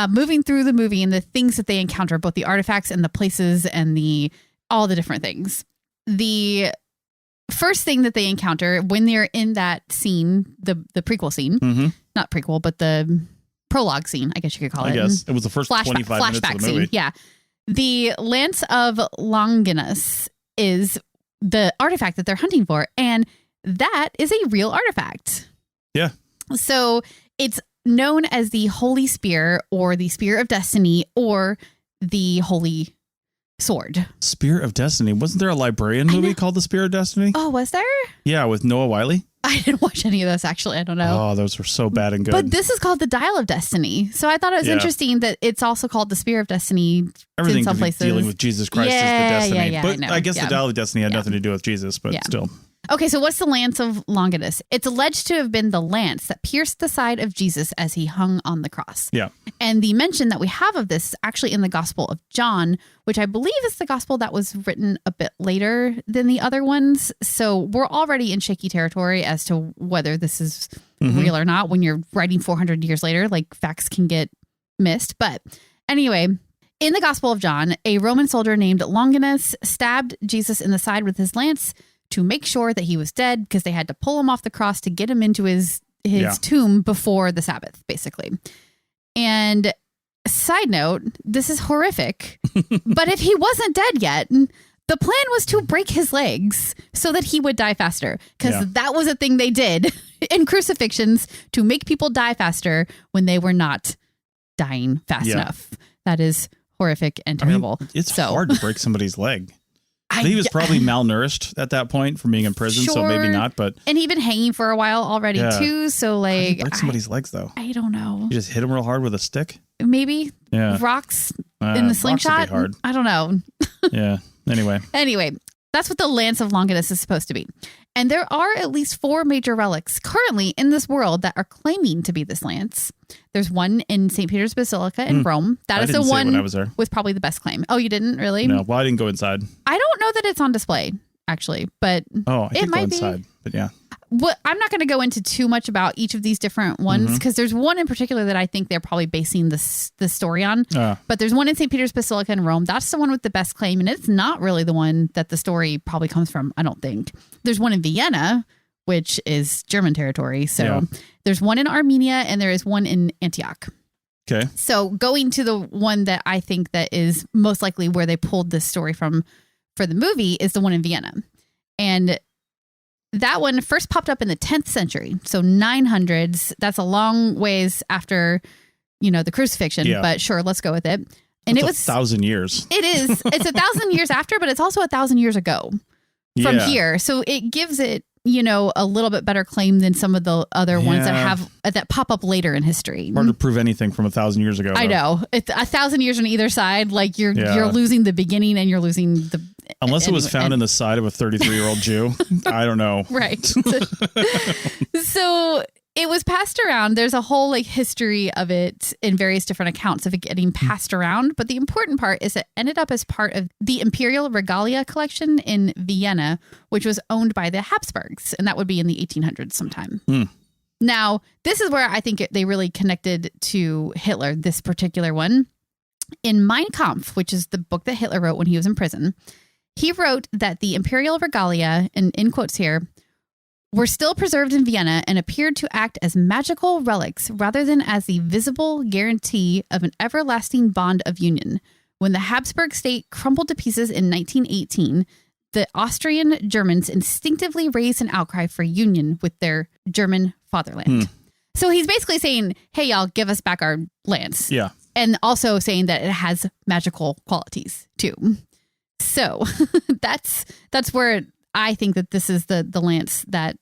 S2: moving through the movie and the things that they encounter, both the artifacts and the places and all the different things. The first thing that they encounter when they're in that scene, the prequel scene, not prequel, but the prologue scene, I guess you could call it.
S3: I guess it was the first 25 minutes of the movie.
S2: Scene. Yeah. The Lance of Longinus is the artifact that they're hunting for. And that is a real artifact.
S3: Yeah.
S2: So it's known as the Holy Spear or the Spear of Destiny or the Holy Sword.
S3: Spear of Destiny. Wasn't there a librarian movie called The Spear of Destiny?
S2: Oh, was there?
S3: Yeah, with Noah Wyle.
S2: I didn't watch any of those, actually. I don't know.
S3: Oh, those were so bad and good.
S2: But this is called the Dial of Destiny. So I thought it was interesting that it's also called the Spear of Destiny
S3: Everything
S2: in some places.
S3: Dealing with Jesus Christ is the destiny.
S2: Yeah,
S3: but I guess the Dial of Destiny had nothing to do with Jesus, but still.
S2: Okay, so what's the Lance of Longinus? It's alleged to have been the lance that pierced the side of Jesus as he hung on the cross.
S3: Yeah.
S2: And the mention that we have of this is actually in the Gospel of John, which I believe is the gospel that was written a bit later than the other ones. So we're already in shaky territory as to whether this is real or not. When you're writing 400 years later, like facts can get missed. But anyway, in the Gospel of John, a Roman soldier named Longinus stabbed Jesus in the side with his lance to make sure that he was dead because they had to pull him off the cross to get him into his tomb before the Sabbath, basically. And side note, this is horrific, but if he wasn't dead yet, the plan was to break his legs so that he would die faster because that was a thing they did in crucifixions to make people die faster when they were not dying fast enough. That is horrific and terrible.
S3: I mean, it's hard to break somebody's leg. He was probably malnourished at that point from being in prison, so maybe not. But
S2: and he'd been hanging for a while already too. So like,
S3: how do you break somebody's legs though?
S2: I don't know.
S3: You just hit him real hard with a stick.
S2: Maybe rocks in the slingshot.
S3: Would be hard.
S2: I don't know.
S3: Yeah,
S2: Anyway, that's what the Lance of Longinus is supposed to be. And there are at least 4 major relics currently in this world that are claiming to be this lance. There's one in St. Peter's Basilica in Rome. That is the one
S3: when I was there.
S2: with probably the best claim. Oh, you didn't really?
S3: No, well, I didn't go inside.
S2: I don't know that it's on display, actually, but
S3: I did go inside, but yeah.
S2: Well, I'm not going to go into too much about each of these different ones because there's one in particular that I think they're probably basing the story on. But there's one in St. Peter's Basilica in Rome. That's the one with the best claim. And it's not really the one that the story probably comes from, I don't think. There's one in Vienna, which is German territory. So there's one in Armenia and there is one in Antioch.
S3: Okay.
S2: So going to the one that I think that is most likely where they pulled this story from for the movie is the one in Vienna. And that one first popped up in the 10th century. So 900s. That's a long ways after, the crucifixion. Yeah. But sure, let's go with it. And
S3: it was 1,000 years.
S2: It is. It's 1,000 years after, but it's also 1,000 years ago from here. So it gives it, a little bit better claim than some of the other ones that pop up later in history.
S3: Hard to prove anything from 1,000 years ago.
S2: I know. It's 1,000 years on either side. Like you're losing the beginning and you're losing the.
S3: Unless it was found in the side of a 33-year-old Jew. I don't know.
S2: Right. So it was passed around. There's a whole history of it in various different accounts of it getting passed around. But the important part is it ended up as part of the Imperial Regalia collection in Vienna, which was owned by the Habsburgs. And that would be in the 1800s sometime. Now, this is where I think they really connected to Hitler, this particular one. In Mein Kampf, which is the book that Hitler wrote when he was in prison, he wrote that the Imperial Regalia, and in quotes here, were still preserved in Vienna and appeared to act as magical relics rather than as the visible guarantee of an everlasting bond of union. When the Habsburg state crumbled to pieces in 1918, the Austrian Germans instinctively raised an outcry for union with their German fatherland. So he's basically saying, hey, y'all, give us back our lands.
S3: Yeah.
S2: And also saying that it has magical qualities, too. So that's where I think that this is the lance that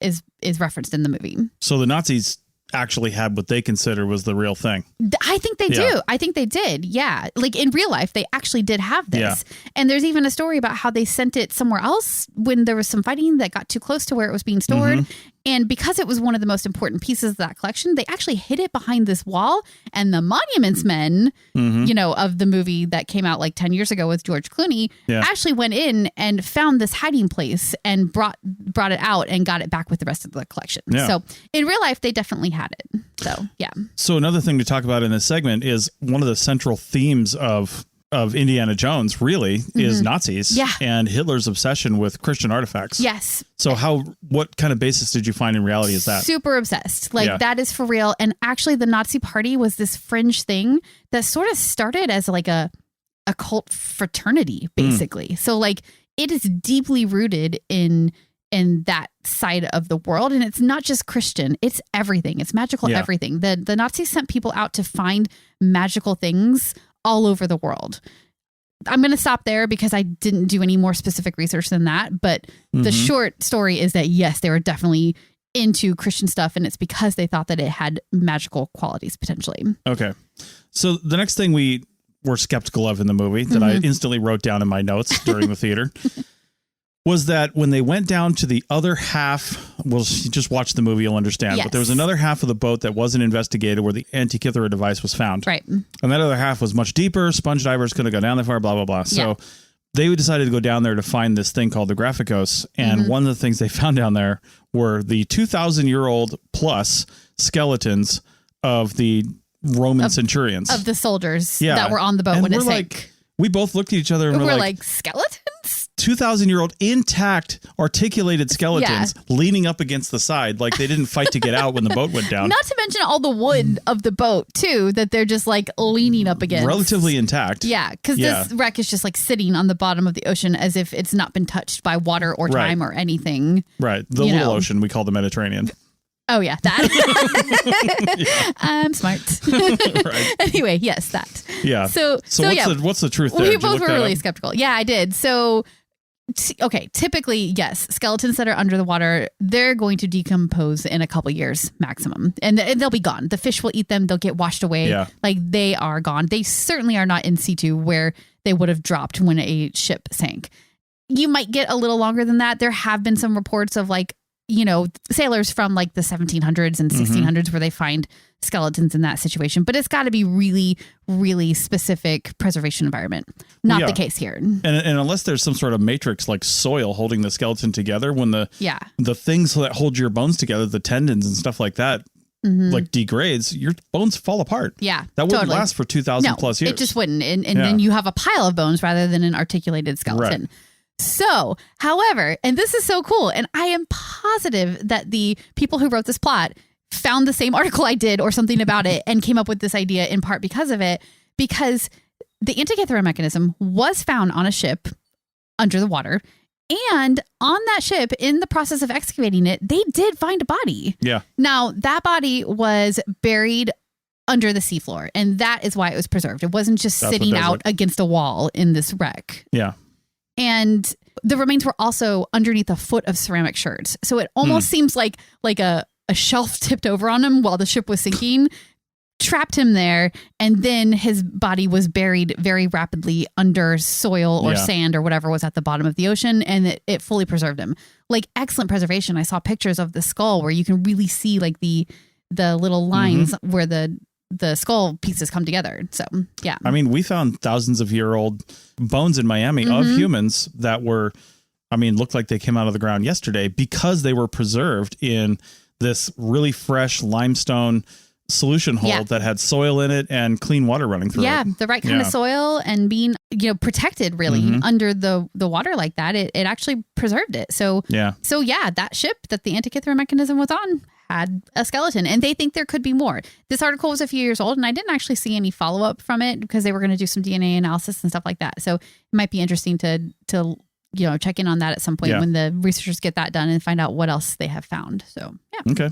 S2: is referenced in the movie.
S3: So the Nazis actually had what they consider was the real thing.
S2: I think they do. I think they did. Yeah. Like in real life, they actually did have this. Yeah. And there's even a story about how they sent it somewhere else when there was some fighting that got too close to where it was being stored. And because it was one of the most important pieces of that collection, they actually hid it behind this wall. And the Monuments Men, of the movie that came out 10 years ago with George Clooney, actually went in and found this hiding place and brought it out and got it back with the rest of the collection. Yeah. So in real life, they definitely had it. So, yeah.
S3: So another thing to talk about in this segment is one of the central themes of Indiana Jones really is Nazis and Hitler's obsession with Christian artifacts.
S2: Yes.
S3: So what kind of basis did you find in reality is that?
S2: Super obsessed. That is for real. And actually the Nazi party was this fringe thing that sort of started as a cult fraternity, basically. So it is deeply rooted in that side of the world. And it's not just Christian, it's everything. It's magical everything. The Nazis sent people out to find magical things all over the world. I'm going to stop there because I didn't do any more specific research than that. But the short story is that, yes, they were definitely into Christian stuff. And it's because they thought that it had magical qualities potentially.
S3: Okay. So the next thing we were skeptical of in the movie that I instantly wrote down in my notes during the theater was that when they went down to the other half, well, just watch the movie, you'll understand. Yes. But there was another half of the boat that wasn't investigated where the Antikythera device was found.
S2: Right.
S3: And that other half was much deeper. Sponge divers couldn't go down that far, blah, blah, blah. So they decided to go down there to find this thing called the Graphicos. And one of the things they found down there were the 2,000-year-old plus skeletons of the Roman centurions.
S2: Of the soldiers that were on the boat when it sank.
S3: We both looked at each other and we're like,
S2: skeletons?
S3: 2,000-year-old intact articulated skeletons leaning up against the side like they didn't fight to get out when the boat went down.
S2: Not to mention all the wood of the boat, too, that they're just leaning up against.
S3: Relatively intact.
S2: Yeah, because this wreck is just sitting on the bottom of the ocean as if it's not been touched by water or time or anything.
S3: Right. The little ocean we call the Mediterranean.
S2: Oh, yeah, that. I'm smart. Right. Anyway, yes, that.
S3: Yeah. So what's the truth there?
S2: We both were really skeptical. Yeah, I did. So Okay, typically, yes, skeletons that are under the water, they're going to decompose in a couple years maximum, and they'll be gone. The fish will eat them. They'll get washed away.
S3: Yeah.
S2: Like they are gone. They certainly are not in situ where they would have dropped when a ship sank. You might get a little longer than that. There have been some reports of like, sailors from like the 1700s and 1600s where they find skeletons in that situation, but it's got to be really, really specific preservation environment. Not the case here.
S3: And unless there's some sort of matrix like soil holding the skeleton together, when the things that hold your bones together, the tendons and stuff like that, like degrades, your bones fall apart.
S2: Yeah,
S3: that wouldn't last for 2,000 plus years.
S2: It just wouldn't. And then you have a pile of bones rather than an articulated skeleton.
S3: Right.
S2: So, however, and this is so cool, and I am positive that the people who wrote this plot found the same article I did or something about it and came up with this idea in part because of it, because the Antikythera mechanism was found on a ship under the water. And on that ship, in the process of excavating it, they did find a body.
S3: Yeah.
S2: Now, that body was buried under the seafloor, and that is why it was preserved. It wasn't just sitting out against a wall in this wreck.
S3: Yeah.
S2: And the remains were also underneath a foot of ceramic sherds. So it almost seems like a shelf tipped over on him while the ship was sinking, trapped him there, and then his body was buried very rapidly under soil or sand or whatever was at the bottom of the ocean, and it fully preserved him. Like, excellent preservation. I saw pictures of the skull where you can really see like the little lines where the skull pieces come together. So, yeah.
S3: I mean, we found thousands of year old bones in Miami of humans that were, looked like they came out of the ground yesterday because they were preserved in this really fresh limestone solution hole that had soil in it and clean water running through it.
S2: Yeah, the right kind of soil and being, protected really under the water like that. It actually preserved it. So, that ship that the Antikythera mechanism was on had a skeleton, and they think there could be more. This article was a few years old, and I didn't actually see any follow-up from it because they were going to do some DNA analysis and stuff like that. So it might be interesting to check in on that at some point when the researchers get that done and find out what else they have found. So, yeah.
S3: Okay.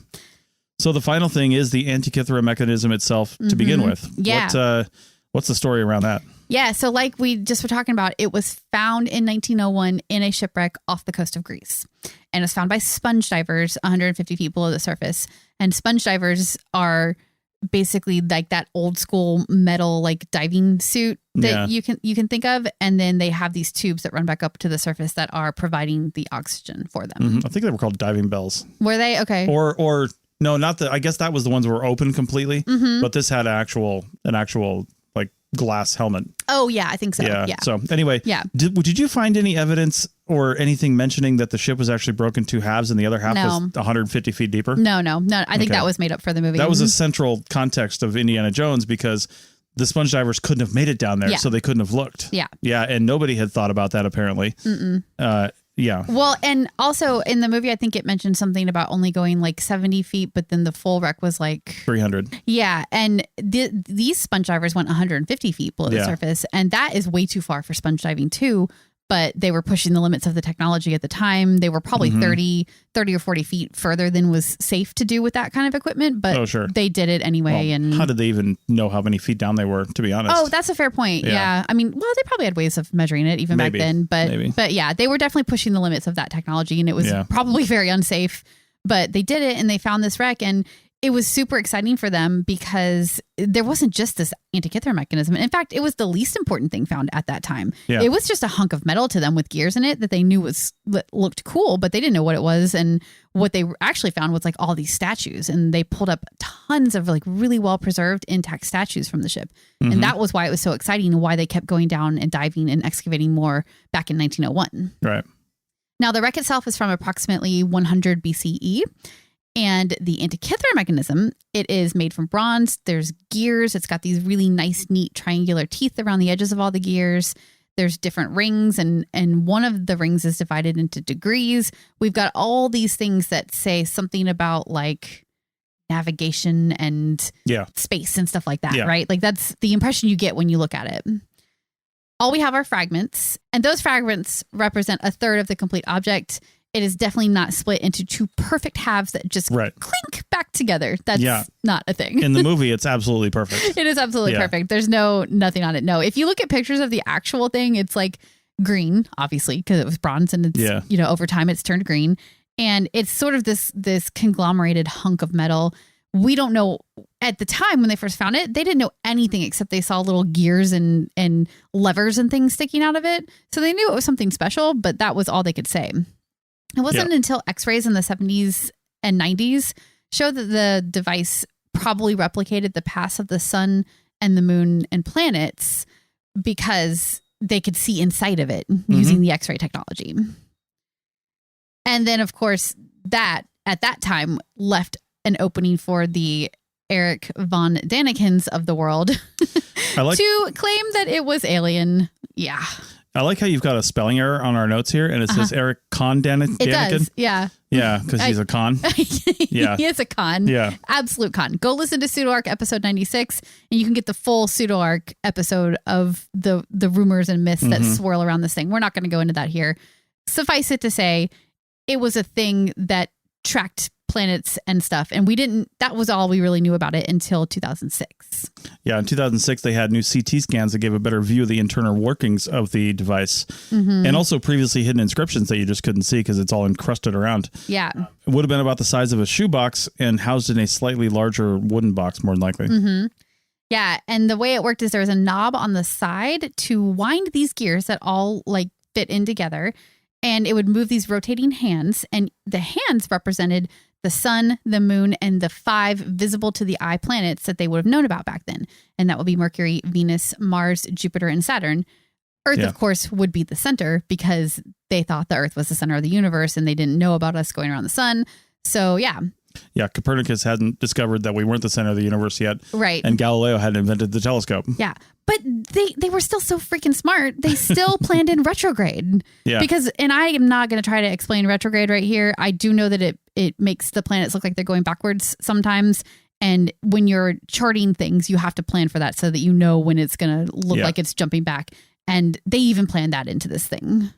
S3: So the final thing is the Antikythera mechanism itself to begin with.
S2: Yeah.
S3: What's the story around that?
S2: Yeah. So like we just were talking about, it was found in 1901 in a shipwreck off the coast of Greece. And it was found by sponge divers 150 feet below the surface. And sponge divers are basically like that old school metal like diving suit that you can think of. And then they have these tubes that run back up to the surface that are providing the oxygen for them.
S3: I think they were called diving bells.
S2: Were they? Okay.
S3: Or no, not the. I guess that was the ones that were open completely. But this had an actual like glass helmet.
S2: Oh yeah, I think so. Yeah.
S3: So anyway, did you find any evidence or anything mentioning that the ship was actually broken two halves and the other half was 150 feet deeper?
S2: No. I think that was made up for the movie.
S3: That was a central context of Indiana Jones because the sponge divers couldn't have made it down there, so they couldn't have looked. Yeah. Yeah, and nobody had thought about that apparently. Yeah.
S2: Well, and also in the movie, I think it mentioned something about only going like 70 feet, but then the full wreck was like
S3: 300.
S2: Yeah. And these sponge divers went 150 feet below the surface. And that is way too far for sponge diving too. But they were pushing the limits of the technology at the time. They were probably 30 or 40 feet further than was safe to do with that kind of equipment. But they did it anyway.
S3: Well, and how did they even know how many feet down they were, to be honest?
S2: Oh, that's a fair point. Yeah. I mean, well, they probably had ways of measuring it even back then. But yeah, they were definitely pushing the limits of that technology. And it was probably very unsafe. But they did it and they found this wreck. And it was super exciting for them because there wasn't just this Antikythera mechanism. In fact, it was the least important thing found at that time. Yeah. It was just a hunk of metal to them with gears in it that they knew looked cool, but they didn't know what it was. And what they actually found was like all these statues, and they pulled up tons of like really well preserved intact statues from the ship. And that was why it was so exciting and why they kept going down and diving and excavating more back in 1901.
S3: Right.
S2: Now, the wreck itself is from approximately 100 BCE. And the Antikythera mechanism, it is made from bronze. There's gears. It's got these really nice, neat triangular teeth around the edges of all the gears. There's different rings, and one of the rings is divided into degrees. We've got all these things that say something about like navigation and space and stuff like that, right? Like that's the impression you get when you look at it. All we have are fragments, and those fragments represent a third of the complete object. It is definitely not split into two perfect halves that just clink back together. That's not a thing.
S3: In the movie, it's absolutely perfect.
S2: It is absolutely perfect. There's nothing on it. No, if you look at pictures of the actual thing, it's like green, obviously, because it was bronze and it's, over time it's turned green. And it's sort of this conglomerated hunk of metal. We don't know at the time when they first found it, they didn't know anything except they saw little gears and levers and things sticking out of it. So they knew it was something special, but that was all they could say. It wasn't until X-rays in the 70s and 90s showed that the device probably replicated the paths of the sun and the moon and planets because they could see inside of it using the X-ray technology. And then, of course, that at that time left an opening for the Eric von Danikins of the world to claim that it was alien. Yeah.
S3: I like how you've got a spelling error on our notes here, and it says Eric Danikin.
S2: It does, yeah.
S3: Yeah, because he's a con. Yeah.
S2: He is a con.
S3: Yeah.
S2: Absolute con. Go listen to PseudoArc episode 96, and you can get the full PseudoArc episode of the rumors and myths that swirl around this thing. We're not going to go into that here. Suffice it to say, it was a thing that tracked planets and stuff. And that was all we really knew about it until 2006. Yeah.
S3: In 2006, they had new CT scans that gave a better view of the internal workings of the device and also previously hidden inscriptions that you just couldn't see because it's all encrusted around.
S2: Yeah.
S3: It would have been about the size of a shoebox and housed in a slightly larger wooden box, more than likely.
S2: Yeah. And the way it worked is there was a knob on the side to wind these gears that all fit in together. And it would move these rotating hands, and the hands represented the sun, the moon, and the 5 visible to the eye planets that they would have known about back then. And that would be Mercury, Venus, Mars, Jupiter, and Saturn. Earth, of course, would be the center because they thought the Earth was the center of the universe and they didn't know about us going around the sun. So, yeah.
S3: Yeah, Copernicus hadn't discovered that we weren't the center of the universe yet.
S2: Right.
S3: And Galileo hadn't invented the telescope.
S2: Yeah. But they were still so freaking smart. They still planned in retrograde.
S3: Yeah.
S2: Because, and I am not going to try to explain retrograde right here. I do know that it makes the planets look like they're going backwards sometimes. And when you're charting things, you have to plan for that so that you know when it's going to look like it's jumping back. And they even planned that into this thing.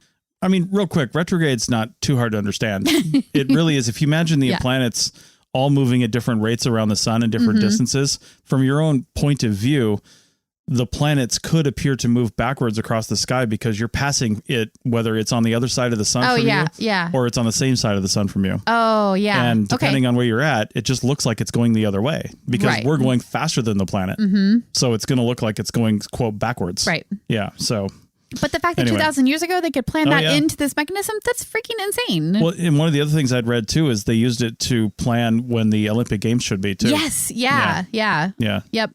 S3: I mean, real quick, retrograde's not too hard to understand. It really is. If you imagine the planets all moving at different rates around the sun and different distances, from your own point of view, the planets could appear to move backwards across the sky because you're passing it, whether it's on the other side of the sun from you or it's on the same side of the sun from you.
S2: Oh, yeah.
S3: And depending on where you're at, it just looks like it's going the other way because we're going faster than the planet. So it's going to look like it's going, quote, backwards.
S2: Right.
S3: Yeah. So...
S2: But the fact that 2,000 years ago they could plan that into this mechanism, that's freaking insane.
S3: Well, and one of the other things I'd read too is they used it to plan when the Olympic Games should be too.
S2: Yes. Yeah. Yep.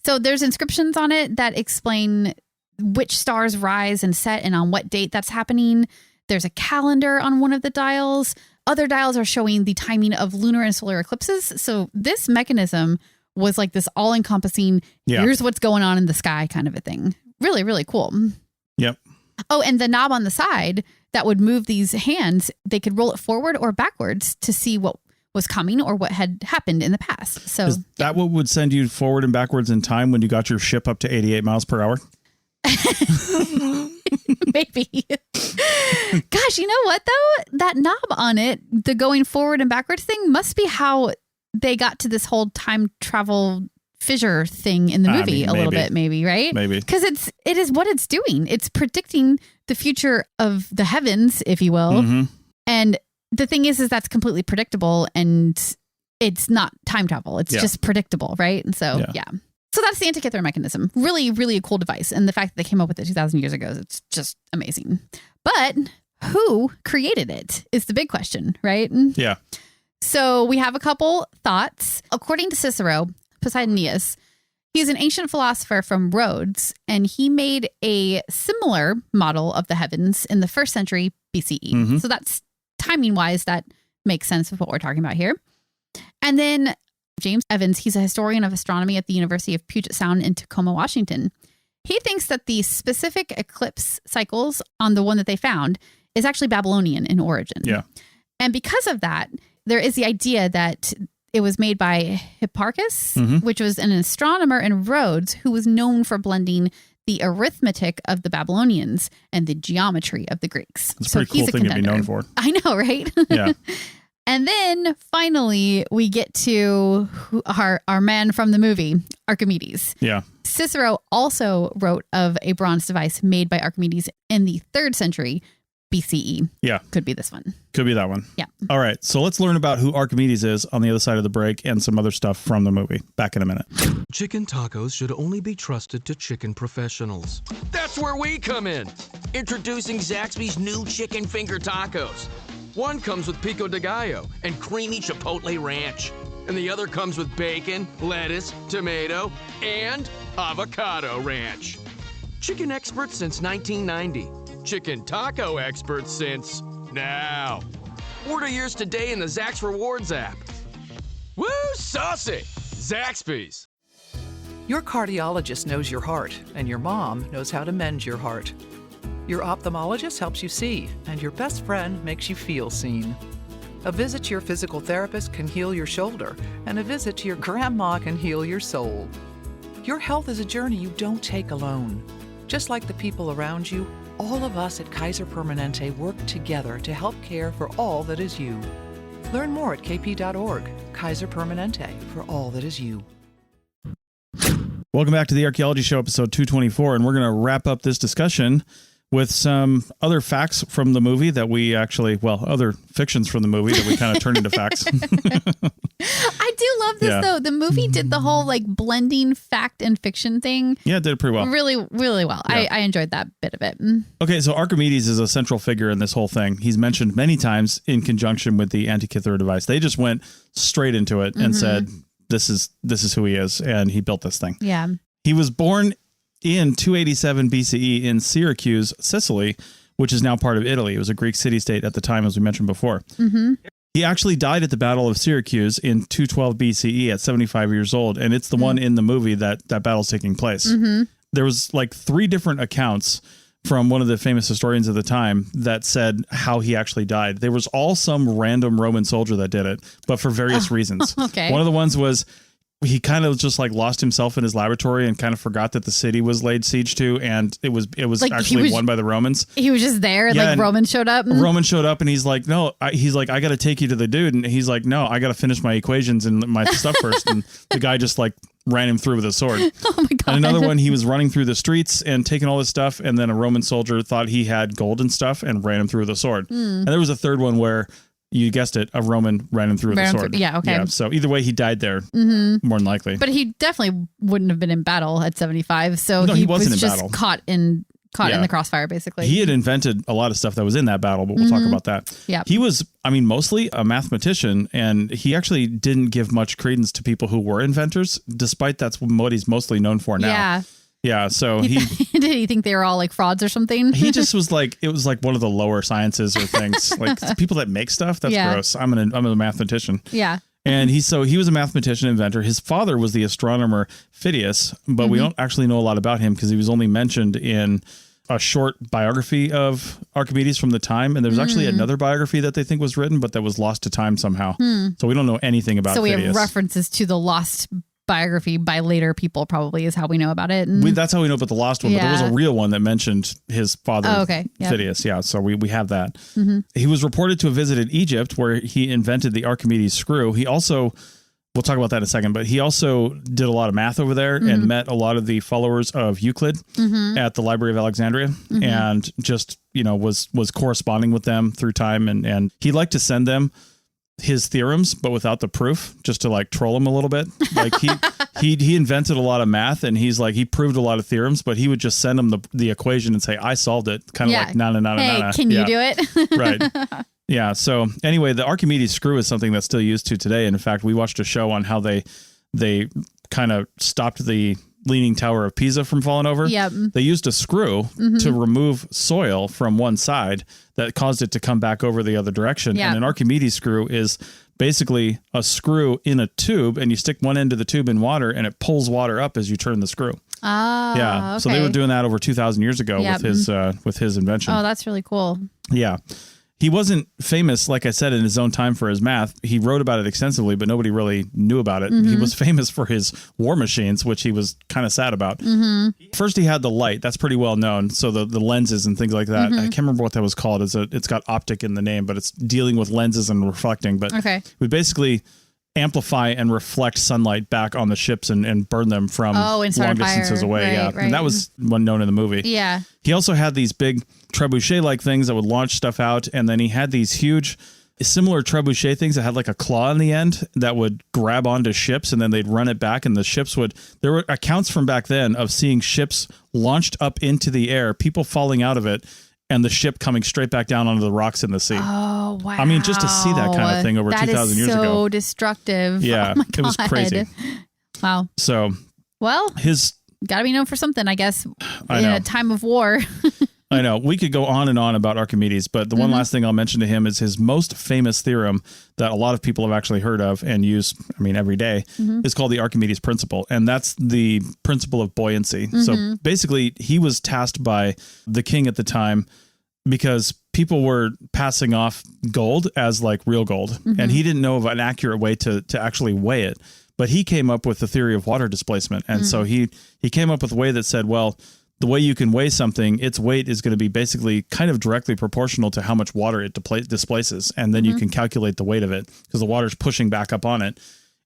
S2: So there's inscriptions on it that explain which stars rise and set and on what date that's happening. There's a calendar on one of the dials. Other dials are showing the timing of lunar and solar eclipses. So this mechanism was like this all-encompassing, here's what's going on in the sky kind of a thing. Really, really cool.
S3: Yep.
S2: Oh, and the knob on the side that would move these hands, they could roll it forward or backwards to see what was coming or what had happened in the past. So
S3: is that what would send you forward and backwards in time when you got your ship up to 88 miles per hour?
S2: Maybe. Gosh, you know what though? That knob on it, the going forward and backwards thing must be how they got to this whole time travel fissure thing in the movie a little bit, maybe, right?
S3: Maybe.
S2: Because it is what it's doing. It's predicting the future of the heavens, if you will. And the thing is that's completely predictable and it's not time travel. It's just predictable, right? And so, So that's the Antikythera mechanism. Really, really a cool device. And the fact that they came up with it 2,000 years ago, it's just amazing. But who created it is the big question, right?
S3: Yeah.
S2: So we have a couple thoughts. According to Cicero, Posidonius, he's an ancient philosopher from Rhodes, and he made a similar model of the heavens in the 1st century BCE. So that's timing-wise, that makes sense with what we're talking about here. And then James Evans, he's a historian of astronomy at the University of Puget Sound in Tacoma, Washington. He thinks that the specific eclipse cycles on the one that they found is actually Babylonian in origin.
S3: Yeah.
S2: And because of that, there is the idea that it was made by Hipparchus, which was an astronomer in Rhodes who was known for blending the arithmetic of the Babylonians and the geometry of the Greeks.
S3: It's a pretty cool thing to be known for.
S2: I know, right?
S3: Yeah.
S2: And then finally, we get to our man from the movie, Archimedes.
S3: Yeah.
S2: Cicero also wrote of a bronze device made by Archimedes in the 3rd century BCE.
S3: Yeah.
S2: Could be this one.
S3: Could be that one.
S2: Yeah.
S3: All right. So let's learn about who Archimedes is on the other side of the break and some other stuff from the movie. Back in a minute.
S6: Chicken tacos should only be trusted to chicken professionals.
S7: That's where we come in. Introducing Zaxby's new chicken finger tacos. One comes with pico de gallo and creamy chipotle ranch. And the other comes with bacon, lettuce, tomato, and avocado ranch. Chicken experts since 1990. Chicken taco experts since now. Order yours today in the Zax Rewards app. Woo, saucy! Zaxby's.
S4: Your cardiologist knows your heart, and your mom knows how to mend your heart. Your ophthalmologist helps you see, and your best friend makes you feel seen. A visit to your physical therapist can heal your shoulder, and a visit to your grandma can heal your soul. Your health is a journey you don't take alone. Just like the people around you, all of us at Kaiser Permanente work together to help care for all that is you. Learn more at kp.org. Kaiser Permanente, for all that is you.
S3: Welcome back to the Archaeology Show, episode 224, and we're going to wrap up this discussion with some other facts from the movie that we actually, well, other fictions from the movie that we kind of turned into facts.
S2: I do love this, though. The movie did the whole like blending fact and fiction thing.
S3: Yeah, it did it pretty well.
S2: Really, really well.
S3: Yeah.
S2: I enjoyed that bit of it.
S3: Okay, so Archimedes is a central figure in this whole thing. He's mentioned many times in conjunction with the Antikythera device. They just went straight into it and said, this is who he is, and he built this thing.
S2: Yeah.
S3: He was born in 287 BCE in Syracuse, Sicily, which is now part of Italy. It was a Greek city-state at the time, as we mentioned before. He actually died at the Battle of Syracuse in 212 BCE at 75 years old, and it's the one in the movie that battle's taking place. There was like 3 different accounts from one of the famous historians of the time that said how he actually died. There was all some random Roman soldier that did it, but for various reasons.
S2: Okay.
S3: One of the ones was he kind of just like lost himself in his laboratory and kind of forgot that the city was laid siege to, and it was like actually won by the Romans.
S2: He was just there, and Roman showed up.
S3: Roman showed up, and he's like, no, I got to take you to the dude, and he's like, no, I got to finish my equations and my stuff first, and the guy just like ran him through with a sword.
S2: Oh my god!
S3: And another one, he was running through the streets and taking all this stuff, and then a Roman soldier thought he had gold and stuff and ran him through with a sword. And there was a third one where, you guessed it, a Roman ran him through with a sword.
S2: Yeah, okay.
S3: Yeah, so either way, he died there, more than likely.
S2: But he definitely wouldn't have been in battle at 75. So
S3: no, he wasn't
S2: was
S3: in
S2: just
S3: battle.
S2: caught in the crossfire, basically.
S3: He had invented a lot of stuff that was in that battle, but we'll talk about that.
S2: Yeah.
S3: He was, mostly a mathematician, and he actually didn't give much credence to people who were inventors, despite that's what he's mostly known for now.
S2: Yeah.
S3: Yeah, so
S2: did he think they were all like frauds or something?
S3: He just was like, it was like one of the lower sciences or things. Like people that make stuff, that's gross. I'm a mathematician.
S2: Yeah.
S3: And he was a mathematician, inventor. His father was the astronomer Phidias, but we don't actually know a lot about him because he was only mentioned in a short biography of Archimedes from the time. And there's actually another biography that they think was written, but that was lost to time somehow. So we don't know anything about Phidias.
S2: So we have references to the lost biography by later people, probably, is how we know about it.
S3: That's how we know about the lost one, but there was a real one that mentioned his father, Phidias. Yeah, so we have that. He was reported to have visited Egypt, where he invented the Archimedes screw. He also, we'll talk about that in a second, but he also did a lot of math over there and met a lot of the followers of Euclid at the Library of Alexandria, and just, was corresponding with them through time. And he liked to send them his theorems, but without the proof, just to like troll him a little bit. Like he invented a lot of math, and he proved a lot of theorems, but he would just send him the equation and say, I solved it. Kind of like,
S2: hey, can you do it?
S3: Right. Yeah. So anyway, the Archimedes screw is something that's still used to today. And in fact, we watched a show on how they kind of stopped the Leaning Tower of Pisa from falling over.
S2: Yep.
S3: They used a screw to remove soil from one side that caused it to come back over the other direction.
S2: Yep.
S3: And an Archimedes screw is basically a screw in a tube, and you stick one end of the tube in water, and it pulls water up as you turn the screw.
S2: Yeah.
S3: Okay. So they were doing that over 2,000 years ago with his invention.
S2: Oh, that's really cool.
S3: Yeah. He wasn't famous, like I said, in his own time for his math. He wrote about it extensively, but nobody really knew about it. He was famous for his war machines, which he was kind of sad about. First, he had the light. That's pretty well known. So the lenses and things like that. I can't remember what that was called. It's got optic in the name, but it's dealing with lenses and reflecting. But we basically amplify and reflect sunlight back on the ships and burn them from long distances away. Right. And that was one known in the movie.
S2: Yeah.
S3: He also had these big trebuchet-like things that would launch stuff out. And then he had these huge similar trebuchet things that had like a claw in the end that would grab onto ships, and then they'd run it back, and the ships would, there were accounts from back then of seeing ships launched up into the air, people falling out of it, and the ship coming straight back down onto the rocks in the sea.
S2: Oh, wow.
S3: I mean, just to see that kind of thing over 2,000 years ago.
S2: That is so destructive.
S3: Yeah,
S2: oh my God.
S3: It was crazy.
S2: Wow.
S3: So,
S2: well,
S3: his
S2: got to be known for something, I guess,
S3: I know.
S2: a time of war.
S3: I know. We could go on and on about Archimedes, but the one last thing I'll mention to him is his most famous theorem that a lot of people have actually heard of and use, I mean, every day, is called the Archimedes principle. And that's the principle of buoyancy. So basically, he was tasked by the king at the time because people were passing off gold as like real gold. And he didn't know of an accurate way to actually weigh it. But he came up with the theory of water displacement. And so he came up with a way that said, well, the way you can weigh something, its weight is going to be basically kind of directly proportional to how much water it displaces. And then you can calculate the weight of it because the water's pushing back up on it.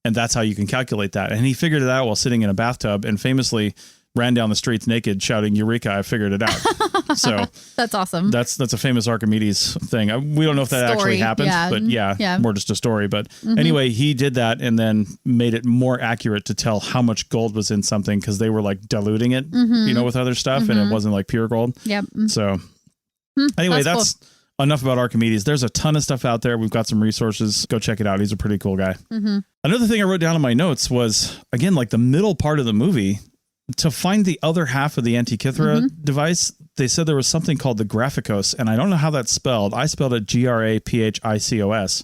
S3: And that's how you can calculate that. And he figured it out while sitting in a bathtub and famously ran down the streets naked shouting, "Eureka, I figured it out." So
S2: that's awesome.
S3: That's a famous Archimedes thing. We don't know if that actually happened, but yeah, more just a story. But anyway, he did that and then made it more accurate to tell how much gold was in something because they were like diluting it, with other stuff and it wasn't like pure gold.
S2: Yep.
S3: So anyway, that's cool. Enough about Archimedes. There's a ton of stuff out there. We've got some resources. Go check it out. He's a pretty cool guy. Another thing I wrote down in my notes was, again, like the middle part of the movie, to find the other half of the Antikythera device, they said there was something called the graphicos, and I don't know how that's spelled. I spelled it Graphicos.